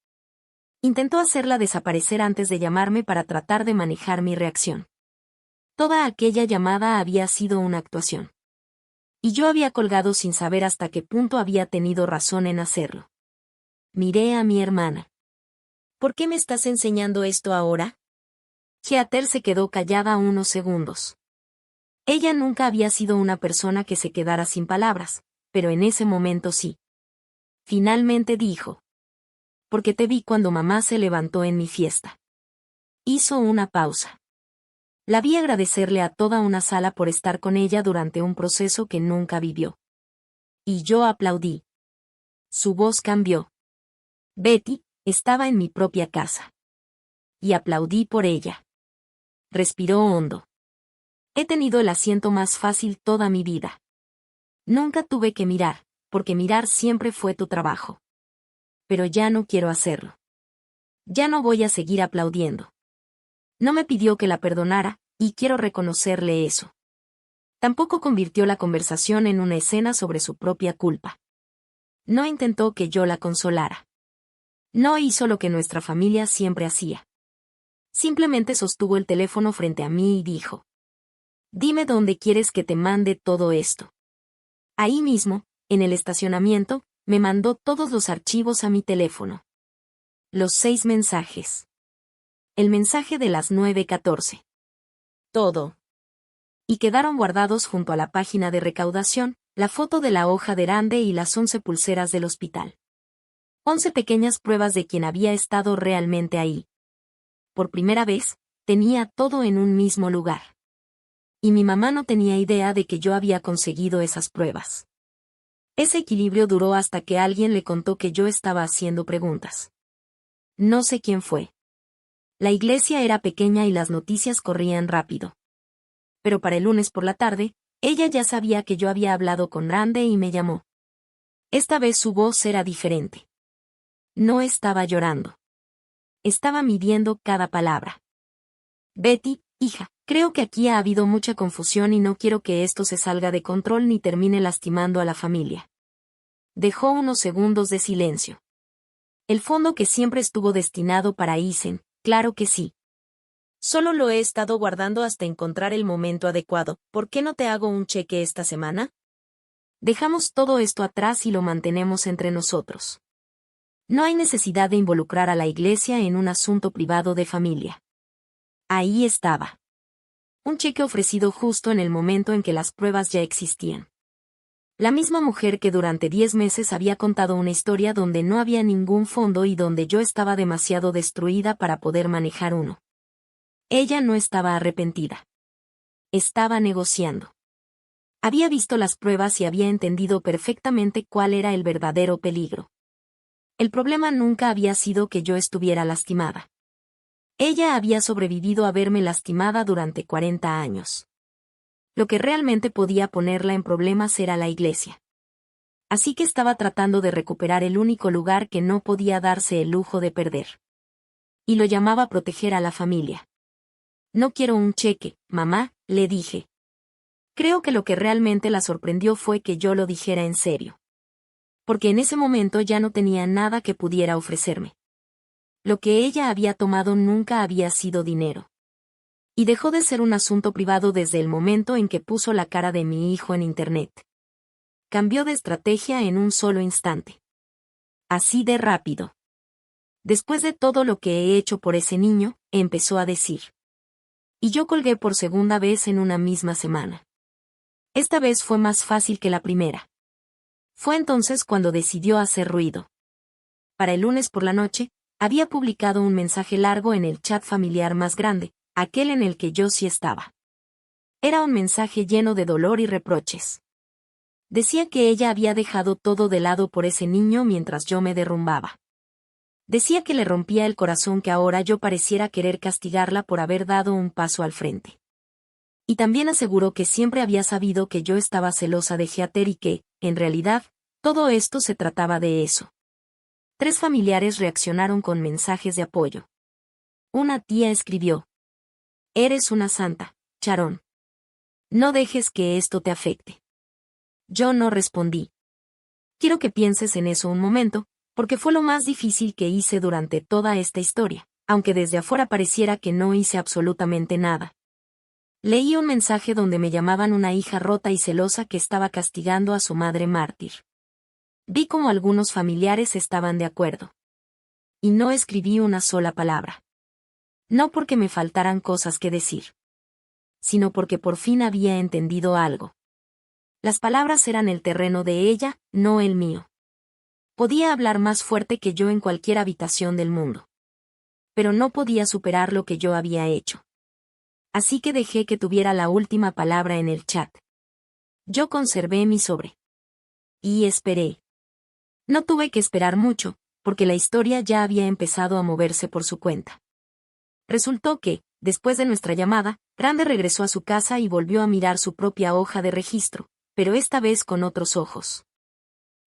Intentó hacerla desaparecer antes de llamarme para tratar de manejar mi reacción. Toda aquella llamada había sido una actuación. Y yo había colgado sin saber hasta qué punto había tenido razón en hacerlo. Miré a mi hermana. ¿Por qué me estás enseñando esto ahora? Heather se quedó callada unos segundos. Ella nunca había sido una persona que se quedara sin palabras, pero en ese momento sí. Finalmente dijo. Porque te vi cuando mamá se levantó en mi fiesta. Hizo una pausa. La vi agradecerle a toda una sala por estar con ella durante un proceso que nunca vivió. Y yo aplaudí. Su voz cambió. Betty, estaba en mi propia casa. Y aplaudí por ella. Respiró hondo. He tenido el asiento más fácil toda mi vida. Nunca tuve que mirar, porque mirar siempre fue tu trabajo. Pero ya no quiero hacerlo. Ya no voy a seguir aplaudiendo. No me pidió que la perdonara, y quiero reconocerle eso. Tampoco convirtió la conversación en una escena sobre su propia culpa. No intentó que yo la consolara. No hizo lo que nuestra familia siempre hacía. Simplemente sostuvo el teléfono frente a mí y dijo: Dime dónde quieres que te mande todo esto. Ahí mismo, en el estacionamiento, me mandó todos los archivos a mi teléfono. Los 6 mensajes. El mensaje de las 9:14. Todo. Y quedaron guardados junto a la página de recaudación, la foto de la hoja de grande y las 11 pulseras del hospital. 11 pequeñas pruebas de quien había estado realmente ahí. Por primera vez, tenía todo en un mismo lugar. Y mi mamá no tenía idea de que yo había conseguido esas pruebas. Ese equilibrio duró hasta que alguien le contó que yo estaba haciendo preguntas. No sé quién fue. La iglesia era pequeña y las noticias corrían rápido. Pero para el lunes por la tarde, ella ya sabía que yo había hablado con Rande y me llamó. Esta vez su voz era diferente. No estaba llorando. Estaba midiendo cada palabra. Betty, hija, creo que aquí ha habido mucha confusión y no quiero que esto se salga de control ni termine lastimando a la familia. Dejó unos segundos de silencio. El fondo que siempre estuvo destinado para Isen, claro que sí. Solo lo he estado guardando hasta encontrar el momento adecuado. ¿Por qué no te hago un cheque esta semana? Dejamos todo esto atrás y lo mantenemos entre nosotros. No hay necesidad de involucrar a la iglesia en un asunto privado de familia. Ahí estaba. Un cheque ofrecido justo en el momento en que las pruebas ya existían. La misma mujer que durante 10 meses había contado una historia donde no había ningún fondo y donde yo estaba demasiado destruida para poder manejar uno. Ella no estaba arrepentida. Estaba negociando. Había visto las pruebas y había entendido perfectamente cuál era el verdadero peligro. El problema nunca había sido que yo estuviera lastimada. Ella había sobrevivido a verme lastimada durante 40 años. Lo que realmente podía ponerla en problemas era la iglesia. Así que estaba tratando de recuperar el único lugar que no podía darse el lujo de perder. Y lo llamaba proteger a la familia. No quiero un cheque, mamá, le dije. Creo que lo que realmente la sorprendió fue que yo lo dijera en serio. Porque en ese momento ya no tenía nada que pudiera ofrecerme. Lo que ella había tomado nunca había sido dinero. Y dejó de ser un asunto privado desde el momento en que puso la cara de mi hijo en Internet. Cambió de estrategia en un solo instante. Así de rápido. Después de todo lo que he hecho por ese niño, empezó a decir. Y yo colgué por segunda vez en una misma semana. Esta vez fue más fácil que la primera. Fue entonces cuando decidió hacer ruido. Para el lunes por la noche, había publicado un mensaje largo en el chat familiar más grande, aquel en el que yo sí estaba. Era un mensaje lleno de dolor y reproches. Decía que ella había dejado todo de lado por ese niño mientras yo me derrumbaba. Decía que le rompía el corazón que ahora yo pareciera querer castigarla por haber dado un paso al frente. Y también aseguró que siempre había sabido que yo estaba celosa de Heather y que, en realidad, todo esto se trataba de eso. 3 familiares reaccionaron con mensajes de apoyo. Una tía escribió: «Eres una santa, Sharon. No dejes que esto te afecte». Yo no respondí. Quiero que pienses en eso un momento, porque fue lo más difícil que hice durante toda esta historia, aunque desde afuera pareciera que no hice absolutamente nada. Leí un mensaje donde me llamaban una hija rota y celosa que estaba castigando a su madre mártir. Vi como algunos familiares estaban de acuerdo. Y no escribí una sola palabra. No porque me faltaran cosas que decir, sino porque por fin había entendido algo. Las palabras eran el terreno de ella, no el mío. Podía hablar más fuerte que yo en cualquier habitación del mundo. Pero no podía superar lo que yo había hecho. Así que dejé que tuviera la última palabra en el chat. Yo conservé mi sobre. Y esperé. No tuve que esperar mucho, porque la historia ya había empezado a moverse por su cuenta. Resultó que, después de nuestra llamada, Grande regresó a su casa y volvió a mirar su propia hoja de registro, pero esta vez con otros ojos.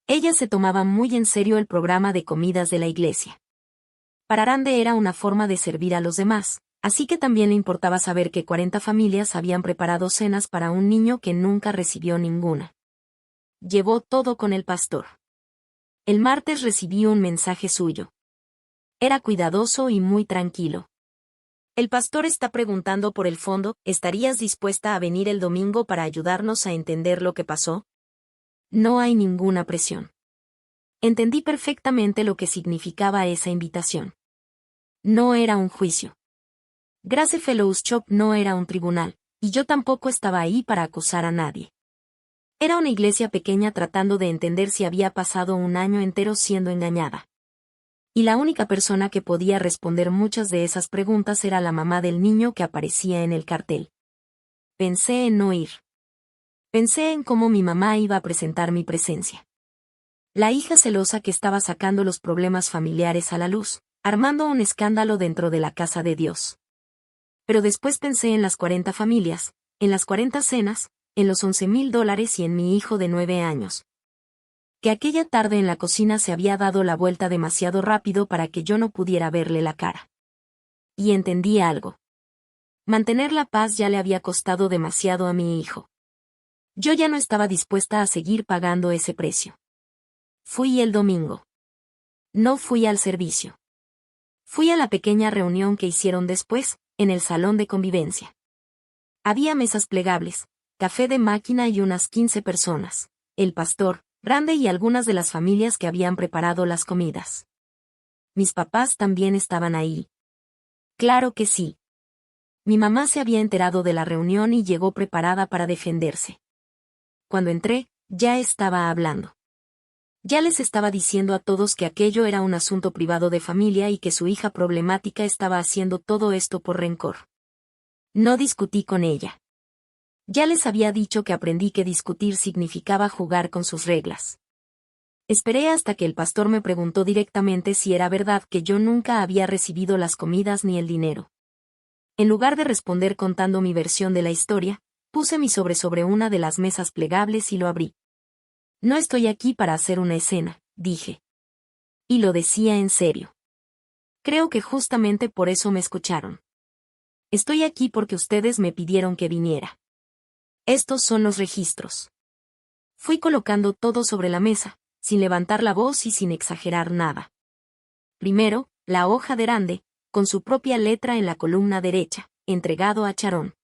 Ella se tomaba muy en serio el programa de comidas de la iglesia. Para Grande era una forma de servir a los demás, así que también le importaba saber que 40 familias habían preparado cenas para un niño que nunca recibió ninguna. Llevó todo con el pastor. El martes recibí un mensaje suyo. Era cuidadoso y muy tranquilo. El pastor está preguntando por el fondo, ¿estarías dispuesta a venir el domingo para ayudarnos a entender lo que pasó? No hay ninguna presión. Entendí perfectamente lo que significaba esa invitación. No era un juicio. Grace Fellowship no era un tribunal, y yo tampoco estaba ahí para acusar a nadie. Era una iglesia pequeña tratando de entender si había pasado un año entero siendo engañada. Y la única persona que podía responder muchas de esas preguntas era la mamá del niño que aparecía en el cartel. Pensé en no ir. Pensé en cómo mi mamá iba a presentar mi presencia. La hija celosa que estaba sacando los problemas familiares a la luz, armando un escándalo dentro de la casa de Dios. Pero después pensé en las 40 familias, en las 40 cenas, en los $11,000 y en mi hijo de 9 años. Que aquella tarde en la cocina se había dado la vuelta demasiado rápido para que yo no pudiera verle la cara. Y entendí algo. Mantener la paz ya le había costado demasiado a mi hijo. Yo ya no estaba dispuesta a seguir pagando ese precio. Fui el domingo. No fui al servicio. Fui a la pequeña reunión que hicieron después, en el salón de convivencia. Había mesas plegables, café de máquina y unas 15 personas, el pastor, Grande y algunas de las familias que habían preparado las comidas. Mis papás también estaban ahí. Claro que sí. Mi mamá se había enterado de la reunión y llegó preparada para defenderse. Cuando entré, ya estaba hablando. Ya les estaba diciendo a todos que aquello era un asunto privado de familia y que su hija problemática estaba haciendo todo esto por rencor. No discutí con ella. Ya les había dicho que aprendí que discutir significaba jugar con sus reglas. Esperé hasta que el pastor me preguntó directamente si era verdad que yo nunca había recibido las comidas ni el dinero. En lugar de responder contando mi versión de la historia, puse mi sobre una de las mesas plegables y lo abrí. No estoy aquí para hacer una escena, dije. Y lo decía en serio. Creo que justamente por eso me escucharon. Estoy aquí porque ustedes me pidieron que viniera. Estos son los registros. Fui colocando todo sobre la mesa, sin levantar la voz y sin exagerar nada. Primero, la hoja de Grande, con su propia letra en la columna derecha, entregado a Sharon.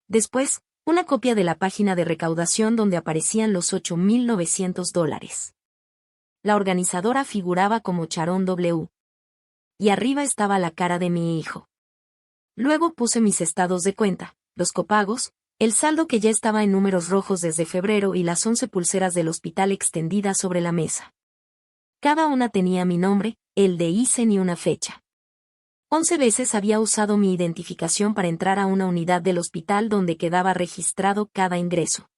Después, una copia de la página de recaudación donde aparecían los $8,900. La organizadora figuraba como Sharon W. Y arriba estaba la cara de mi hijo. Luego puse mis estados de cuenta, los copagos, el saldo que ya estaba en números rojos desde febrero y las 11 pulseras del hospital extendidas sobre la mesa. Cada una tenía mi nombre, el de Isen y una fecha. 11 veces había usado mi identificación para entrar a una unidad del hospital donde quedaba registrado cada ingreso.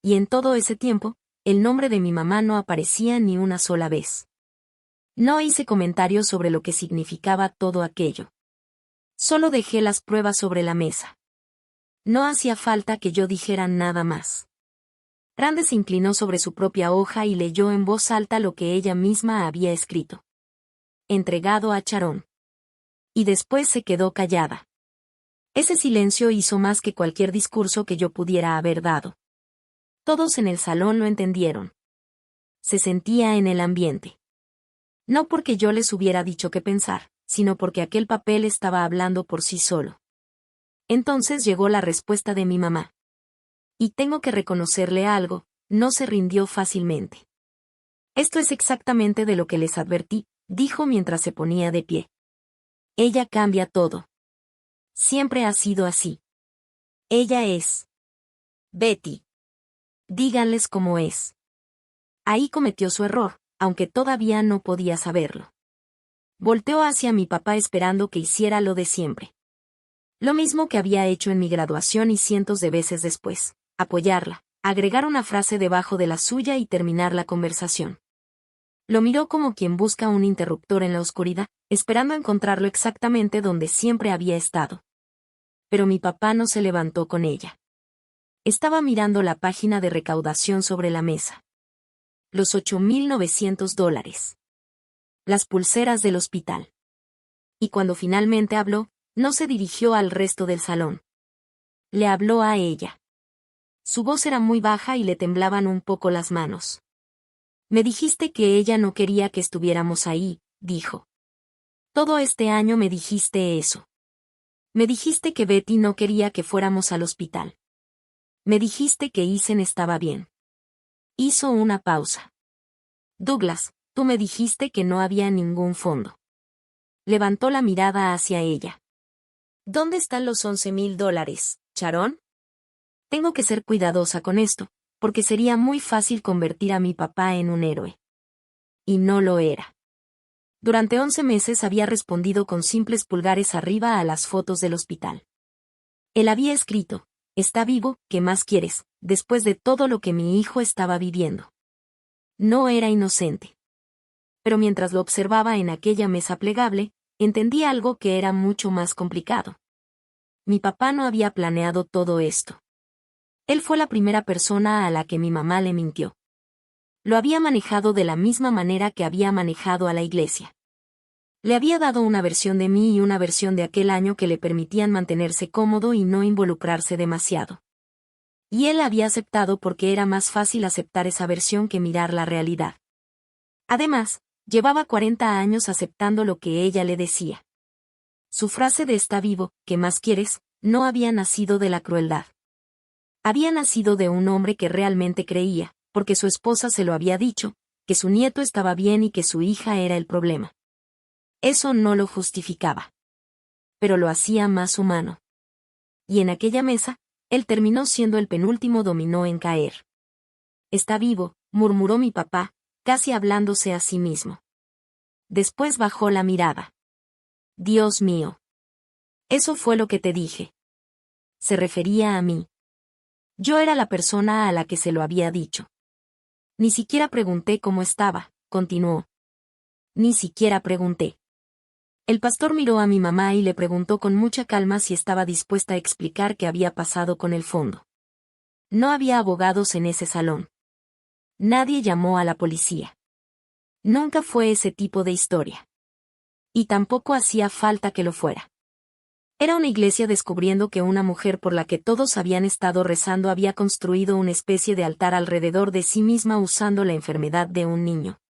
Y en todo ese tiempo, el nombre de mi mamá no aparecía ni una sola vez. No hice comentarios sobre lo que significaba todo aquello. Solo dejé las pruebas sobre la mesa. No hacía falta que yo dijera nada más. Rande se inclinó sobre su propia hoja y leyó en voz alta lo que ella misma había escrito. Entregado a Sharon. Y después se quedó callada. Ese silencio hizo más que cualquier discurso que yo pudiera haber dado. Todos en el salón lo entendieron. Se sentía en el ambiente. No porque yo les hubiera dicho qué pensar, sino porque aquel papel estaba hablando por sí solo. Entonces llegó la respuesta de mi mamá. Y tengo que reconocerle algo, no se rindió fácilmente. Esto es exactamente de lo que les advertí, dijo mientras se ponía de pie. Ella cambia todo. Siempre ha sido así. Ella es Betty. Díganles cómo es. Ahí cometió su error, aunque todavía no podía saberlo. Volteó hacia mi papá esperando que hiciera lo de siempre. Lo mismo que había hecho en mi graduación y cientos de veces después, apoyarla, agregar una frase debajo de la suya y terminar la conversación. Lo miró como quien busca un interruptor en la oscuridad, esperando encontrarlo exactamente donde siempre había estado. Pero mi papá no se levantó con ella. Estaba mirando la página de recaudación sobre la mesa. Los $8,900. Las pulseras del hospital. Y cuando finalmente habló, no se dirigió al resto del salón. Le habló a ella. Su voz era muy baja y le temblaban un poco las manos. Me dijiste que ella no quería que estuviéramos ahí, dijo. Todo este año me dijiste eso. Me dijiste que Betty no quería que fuéramos al hospital. Me dijiste que Isen estaba bien. Hizo una pausa. Douglas, tú me dijiste que no había ningún fondo. Levantó la mirada hacia ella. ¿Dónde están los $11,000, Sharon? Tengo que ser cuidadosa con esto, porque sería muy fácil convertir a mi papá en un héroe. Y no lo era. Durante 11 meses había respondido con simples pulgares arriba a las fotos del hospital. Él había escrito, está vivo, ¿qué más quieres?, después de todo lo que mi hijo estaba viviendo. No era inocente. Pero mientras lo observaba en aquella mesa plegable, entendí algo que era mucho más complicado. Mi papá no había planeado todo esto. Él fue la primera persona a la que mi mamá le mintió. Lo había manejado de la misma manera que había manejado a la iglesia. Le había dado una versión de mí y una versión de aquel año que le permitían mantenerse cómodo y no involucrarse demasiado. Y él había aceptado porque era más fácil aceptar esa versión que mirar la realidad. Además, llevaba 40 años aceptando lo que ella le decía. Su frase de está vivo, ¿qué más quieres?, no había nacido de la crueldad. Había nacido de un hombre que realmente creía, porque su esposa se lo había dicho, que su nieto estaba bien y que su hija era el problema. Eso no lo justificaba. Pero lo hacía más humano. Y en aquella mesa, él terminó siendo el penúltimo dominó en caer. Está vivo, murmuró mi papá, casi hablándose a sí mismo. Después bajó la mirada. Dios mío. Eso fue lo que te dije. Se refería a mí. Yo era la persona a la que se lo había dicho. Ni siquiera pregunté cómo estaba, continuó. Ni siquiera pregunté. El pastor miró a mi mamá y le preguntó con mucha calma si estaba dispuesta a explicar qué había pasado con el fondo. No había abogados en ese salón. Nadie llamó a la policía. Nunca fue ese tipo de historia. Y tampoco hacía falta que lo fuera. Era una iglesia descubriendo que una mujer por la que todos habían estado rezando había construido una especie de altar alrededor de sí misma usando la enfermedad de un niño.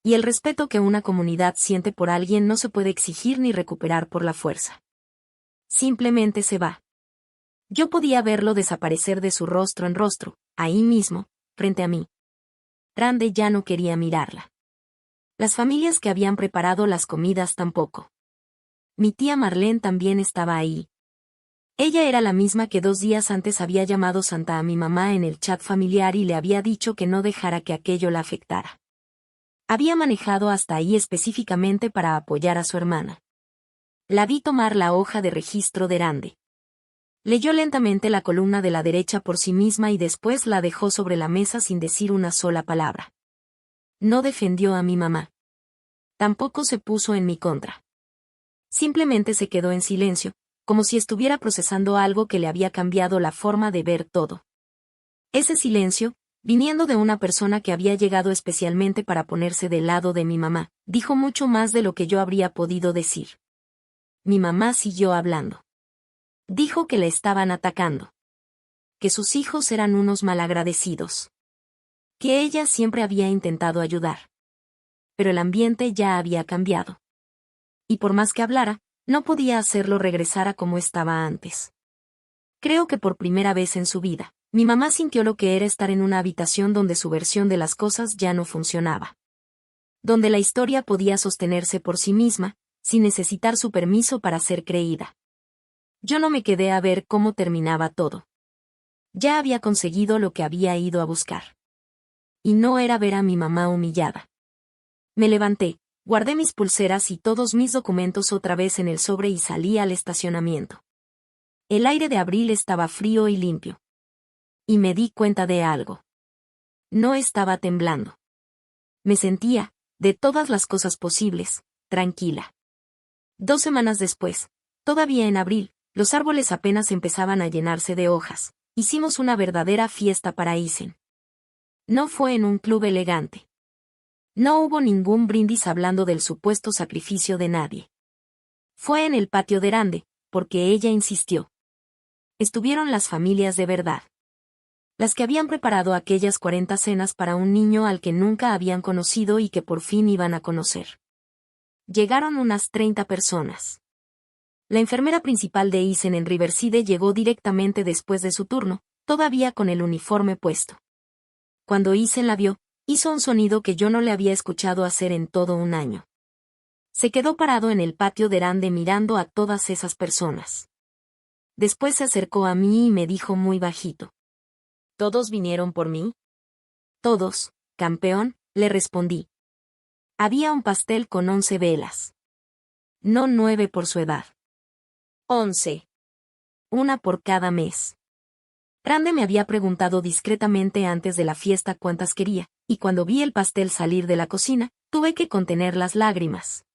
Y el respeto que una comunidad siente por alguien no se puede exigir ni recuperar por la fuerza. Simplemente se va. Yo podía verlo desaparecer de su rostro en rostro, ahí mismo, frente a mí. Rande ya no quería mirarla. Las familias que habían preparado las comidas tampoco. Mi tía Marlene también estaba ahí. Ella era la misma que 2 días antes había llamado santa a mi mamá en el chat familiar y le había dicho que no dejara que aquello la afectara. Había manejado hasta ahí específicamente para apoyar a su hermana. La vi tomar la hoja de registro de Rande. Leyó lentamente la columna de la derecha por sí misma y después la dejó sobre la mesa sin decir una sola palabra. No defendió a mi mamá. Tampoco se puso en mi contra. Simplemente se quedó en silencio, como si estuviera procesando algo que le había cambiado la forma de ver todo. Ese silencio, viniendo de una persona que había llegado especialmente para ponerse del lado de mi mamá, dijo mucho más de lo que yo habría podido decir. Mi mamá siguió hablando. Dijo que le estaban atacando. Que sus hijos eran unos malagradecidos. Que ella siempre había intentado ayudar. Pero el ambiente ya había cambiado. Y por más que hablara, no podía hacerlo regresar a como estaba antes. Creo que por primera vez en su vida, mi mamá sintió lo que era estar en una habitación donde su versión de las cosas ya no funcionaba. Donde la historia podía sostenerse por sí misma, sin necesitar su permiso para ser creída. Yo no me quedé a ver cómo terminaba todo. Ya había conseguido lo que había ido a buscar. Y no era ver a mi mamá humillada. Me levanté, guardé mis pulseras y todos mis documentos otra vez en el sobre y salí al estacionamiento. El aire de abril estaba frío y limpio. Y me di cuenta de algo. No estaba temblando. Me sentía, de todas las cosas posibles, tranquila. 2 semanas después, todavía en abril, los árboles apenas empezaban a llenarse de hojas. Hicimos una verdadera fiesta para Isen. No fue en un club elegante. No hubo ningún brindis hablando del supuesto sacrificio de nadie. Fue en el patio de Rande, porque ella insistió. Estuvieron las familias de verdad. Las que habían preparado aquellas 40 cenas para un niño al que nunca habían conocido y que por fin iban a conocer. Llegaron unas 30 personas. La enfermera principal de Isen en Riverside llegó directamente después de su turno, todavía con el uniforme puesto. Cuando Isen la vio, hizo un sonido que yo no le había escuchado hacer en todo un año. Se quedó parado en el patio de Rande mirando a todas esas personas. Después se acercó a mí y me dijo muy bajito. ¿Todos vinieron por mí? Todos, campeón, le respondí. Había un pastel con 11 velas. No 9 por su edad. 11. Una por cada mes. Rande me había preguntado discretamente antes de la fiesta cuántas quería, y cuando vi el pastel salir de la cocina, tuve que contener las lágrimas.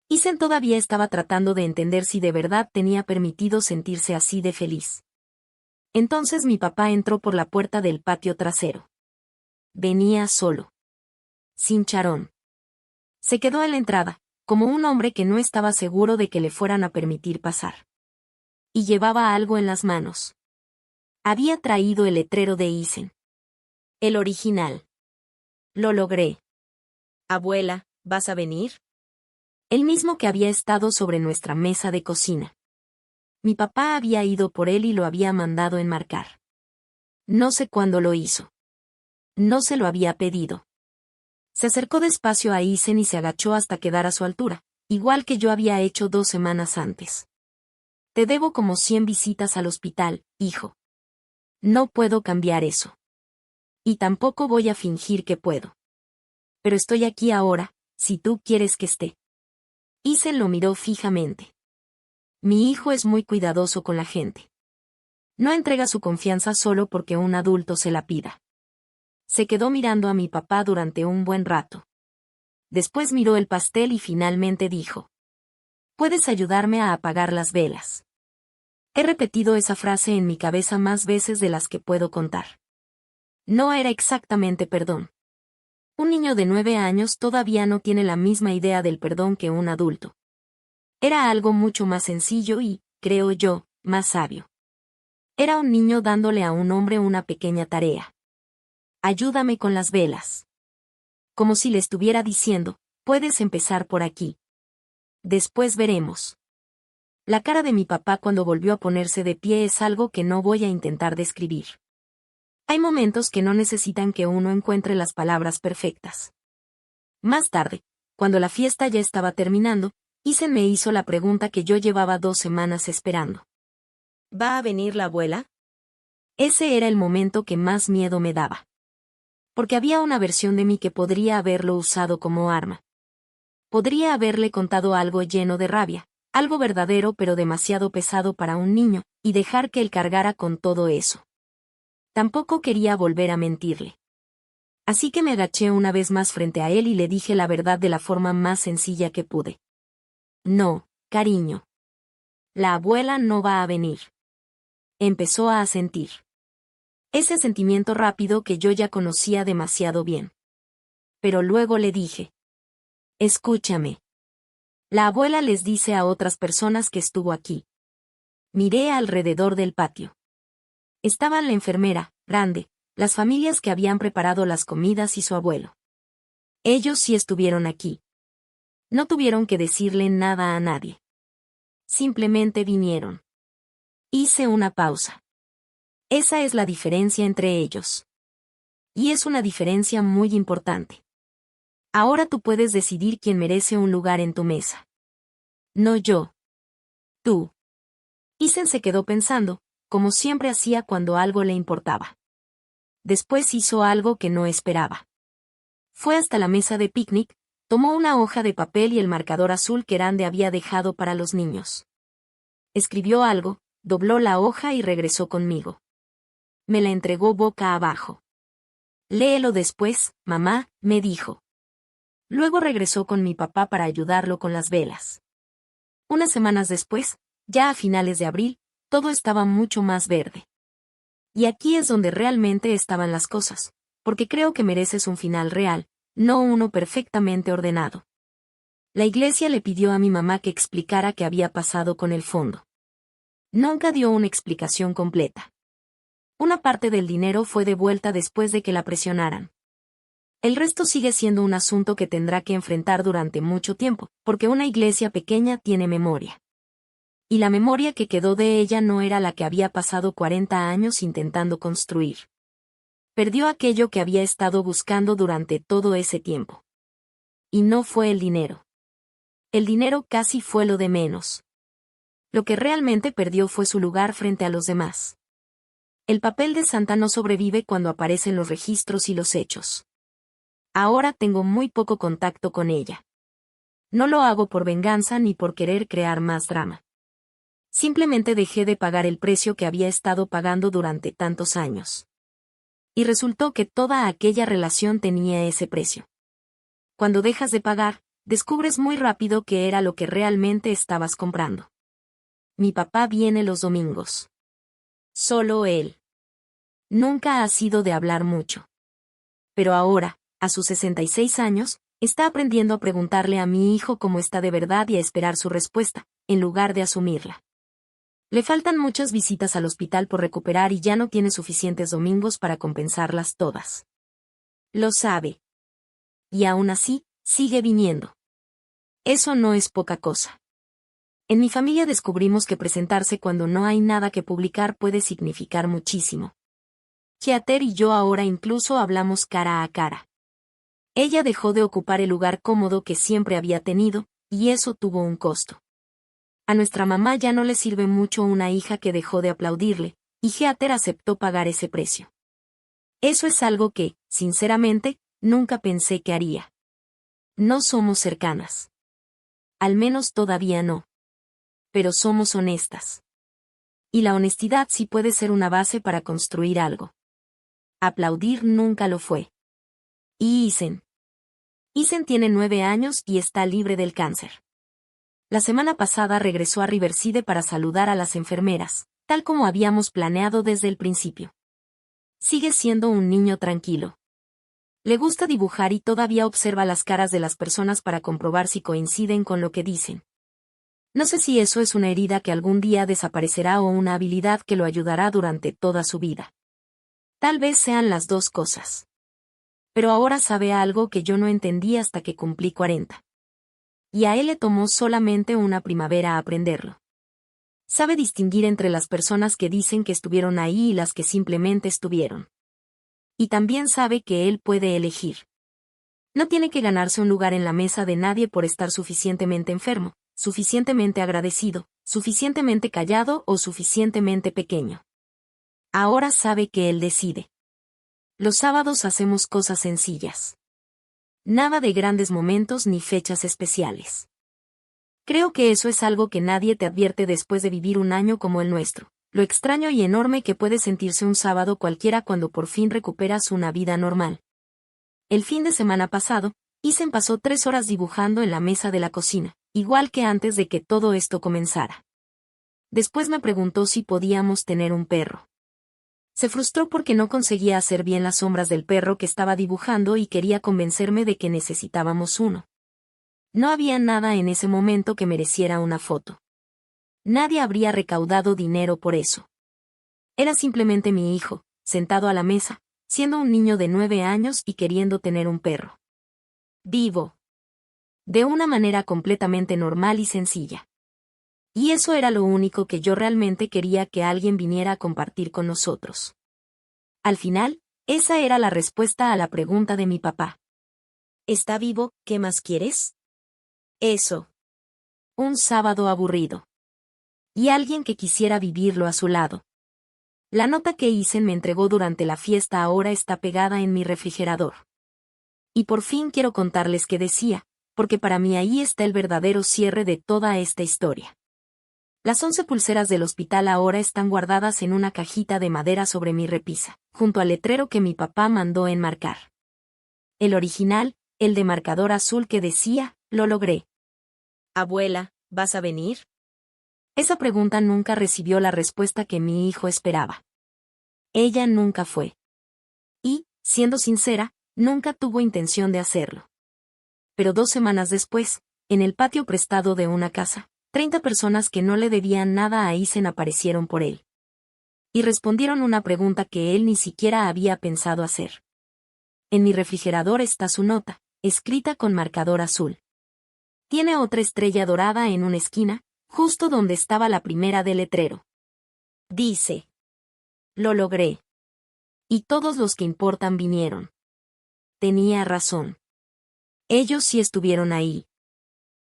Isen todavía estaba tratando de entender si de verdad tenía permitido sentirse así de feliz. Entonces mi papá entró por la puerta del patio trasero. Venía solo. Sin charón. Se quedó en la entrada, como un hombre que no estaba seguro de que le fueran a permitir pasar. Y llevaba algo en las manos. Había traído el letrero de Isen. El original. Lo logré. Abuela, ¿vas a venir? El mismo que había estado sobre nuestra mesa de cocina. Mi papá había ido por él y lo había mandado enmarcar. No sé cuándo lo hizo. No se lo había pedido. Se acercó despacio a Isen y se agachó hasta quedar a su altura, igual que yo había hecho 2 semanas antes. Te debo como 100 visitas al hospital, hijo. No puedo cambiar eso. Y tampoco voy a fingir que puedo. Pero estoy aquí ahora, si tú quieres que esté. Isen lo miró fijamente. Mi hijo es muy cuidadoso con la gente. No entrega su confianza solo porque un adulto se la pida. Se quedó mirando a mi papá durante un buen rato. Después miró el pastel y finalmente dijo. ¿Puedes ayudarme a apagar las velas? He repetido esa frase en mi cabeza más veces de las que puedo contar. No era exactamente perdón. Un niño de 9 años todavía no tiene la misma idea del perdón que un adulto. Era algo mucho más sencillo y, creo yo, más sabio. Era un niño dándole a un hombre una pequeña tarea. Ayúdame con las velas. Como si le estuviera diciendo, puedes empezar por aquí. Después veremos. La cara de mi papá cuando volvió a ponerse de pie es algo que no voy a intentar describir. Hay momentos que no necesitan que uno encuentre las palabras perfectas. Más tarde, cuando la fiesta ya estaba terminando, Isen me hizo la pregunta que yo llevaba 2 semanas esperando. ¿Va a venir la abuela? Ese era el momento que más miedo me daba. Porque había una versión de mí que podría haberlo usado como arma. Podría haberle contado algo lleno de rabia, Algo verdadero pero demasiado pesado para un niño, y dejar que él cargara con todo eso. Tampoco quería volver a mentirle. Así que me agaché una vez más frente a él y le dije la verdad de la forma más sencilla que pude. No, cariño. La abuela no va a venir. Empezó a asentir. Ese sentimiento rápido que yo ya conocía demasiado bien. Pero luego le dije. Escúchame. La abuela les dice a otras personas que estuvo aquí. Miré alrededor del patio. Estaban la enfermera, grande, las familias que habían preparado las comidas y su abuelo. Ellos sí estuvieron aquí. No tuvieron que decirle nada a nadie. Simplemente vinieron. Hice una pausa. Esa es la diferencia entre ellos. Y es una diferencia muy importante. Ahora tú puedes decidir quién merece un lugar en tu mesa. No yo. Tú. Isen se quedó pensando, como siempre hacía cuando algo le importaba. Después hizo algo que no esperaba. Fue hasta la mesa de picnic, tomó una hoja de papel y el marcador azul que Rande había dejado para los niños. Escribió algo, dobló la hoja y regresó conmigo. Me la entregó boca abajo. Léelo después, mamá, me dijo. Luego regresó con mi papá para ayudarlo con las velas. Unas semanas después, ya a finales de abril, todo estaba mucho más verde. Y aquí es donde realmente estaban las cosas, porque creo que mereces un final real, no uno perfectamente ordenado. La iglesia le pidió a mi mamá que explicara qué había pasado con el fondo. Nunca dio una explicación completa. Una parte del dinero fue devuelta después de que la presionaran. El resto sigue siendo un asunto que tendrá que enfrentar durante mucho tiempo, porque una iglesia pequeña tiene memoria. Y la memoria que quedó de ella no era la que había pasado 40 años intentando construir. Perdió aquello que había estado buscando durante todo ese tiempo. Y no fue el dinero. El dinero casi fue lo de menos. Lo que realmente perdió fue su lugar frente a los demás. El papel de Santa no sobrevive cuando aparecen los registros y los hechos. Ahora tengo muy poco contacto con ella. No lo hago por venganza ni por querer crear más drama. Simplemente dejé de pagar el precio que había estado pagando durante tantos años. Y resultó que toda aquella relación tenía ese precio. Cuando dejas de pagar, descubres muy rápido qué era lo que realmente estabas comprando. Mi papá viene los domingos. Solo él. Nunca ha sido de hablar mucho. Pero ahora, a sus 66 años, está aprendiendo a preguntarle a mi hijo cómo está de verdad y a esperar su respuesta, en lugar de asumirla. Le faltan muchas visitas al hospital por recuperar y ya no tiene suficientes domingos para compensarlas todas. Lo sabe. Y aún así, sigue viniendo. Eso no es poca cosa. En mi familia descubrimos que presentarse cuando no hay nada que publicar puede significar muchísimo. Heather y yo ahora incluso hablamos cara a cara. Ella dejó de ocupar el lugar cómodo que siempre había tenido, y eso tuvo un costo. A nuestra mamá ya no le sirve mucho una hija que dejó de aplaudirle, y Heather aceptó pagar ese precio. Eso es algo que, sinceramente, nunca pensé que haría. No somos cercanas. Al menos todavía no. Pero somos honestas. Y la honestidad sí puede ser una base para construir algo. Aplaudir nunca lo fue. Y Isen tiene 9 años y está libre del cáncer. La semana pasada regresó a Riverside para saludar a las enfermeras, tal como habíamos planeado desde el principio. Sigue siendo un niño tranquilo. Le gusta dibujar y todavía observa las caras de las personas para comprobar si coinciden con lo que dicen. No sé si eso es una herida que algún día desaparecerá o una habilidad que lo ayudará durante toda su vida. Tal vez sean las dos cosas. Pero ahora sabe algo que yo no entendí hasta que cumplí 40. Y a él le tomó solamente una primavera aprenderlo. Sabe distinguir entre las personas que dicen que estuvieron ahí y las que simplemente estuvieron. Y también sabe que él puede elegir. No tiene que ganarse un lugar en la mesa de nadie por estar suficientemente enfermo, suficientemente agradecido, suficientemente callado o suficientemente pequeño. Ahora sabe que él decide. Los sábados hacemos cosas sencillas. Nada de grandes momentos ni fechas especiales. Creo que eso es algo que nadie te advierte después de vivir un año como el nuestro. Lo extraño y enorme que puede sentirse un sábado cualquiera cuando por fin recuperas una vida normal. El fin de semana pasado, Isen pasó 3 horas dibujando en la mesa de la cocina, igual que antes de que todo esto comenzara. Después me preguntó si podíamos tener un perro. Se frustró porque no conseguía hacer bien las sombras del perro que estaba dibujando y quería convencerme de que necesitábamos uno. No había nada en ese momento que mereciera una foto. Nadie habría recaudado dinero por eso. Era simplemente mi hijo, sentado a la mesa, siendo un niño de 9 años y queriendo tener un perro. Vivo. De una manera completamente normal y sencilla. Y eso era lo único que yo realmente quería que alguien viniera a compartir con nosotros. Al final, esa era la respuesta a la pregunta de mi papá. ¿Está vivo? ¿Qué más quieres? Eso. Un sábado aburrido. Y alguien que quisiera vivirlo a su lado. La nota que Isen me entregó durante la fiesta ahora está pegada en mi refrigerador. Y por fin quiero contarles qué decía, porque para mí ahí está el verdadero cierre de toda esta historia. Las 11 pulseras del hospital ahora están guardadas en una cajita de madera sobre mi repisa, junto al letrero que mi papá mandó enmarcar. El original, el de marcador azul que decía, lo logré. Abuela, ¿vas a venir? Esa pregunta nunca recibió la respuesta que mi hijo esperaba. Ella nunca fue. Y, siendo sincera, nunca tuvo intención de hacerlo. Pero 2 semanas después, en el patio prestado de una casa, 30 personas que no le debían nada a Isen aparecieron por él. Y respondieron una pregunta que él ni siquiera había pensado hacer. En mi refrigerador está su nota, escrita con marcador azul. Tiene otra estrella dorada en una esquina, justo donde estaba la primera del letrero. Dice: lo logré. Y todos los que importan vinieron. Tenía razón. Ellos sí estuvieron ahí.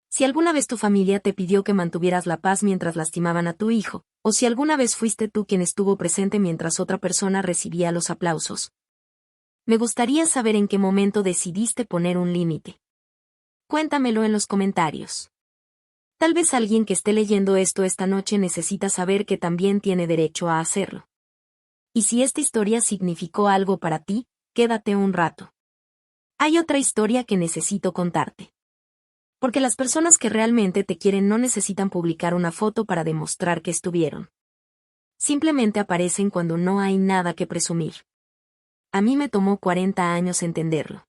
Si alguna vez tu familia te pidió que mantuvieras la paz mientras lastimaban a tu hijo, o si alguna vez fuiste tú quien estuvo presente mientras otra persona recibía los aplausos. Me gustaría saber en qué momento decidiste poner un límite. Cuéntamelo en los comentarios. Tal vez alguien que esté leyendo esto esta noche necesita saber que también tiene derecho a hacerlo. Y si esta historia significó algo para ti, quédate un rato. Hay otra historia que necesito contarte. Porque las personas que realmente te quieren no necesitan publicar una foto para demostrar que estuvieron. Simplemente aparecen cuando no hay nada que presumir. A mí me tomó 40 años entenderlo.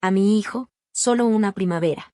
A mi hijo, solo una primavera.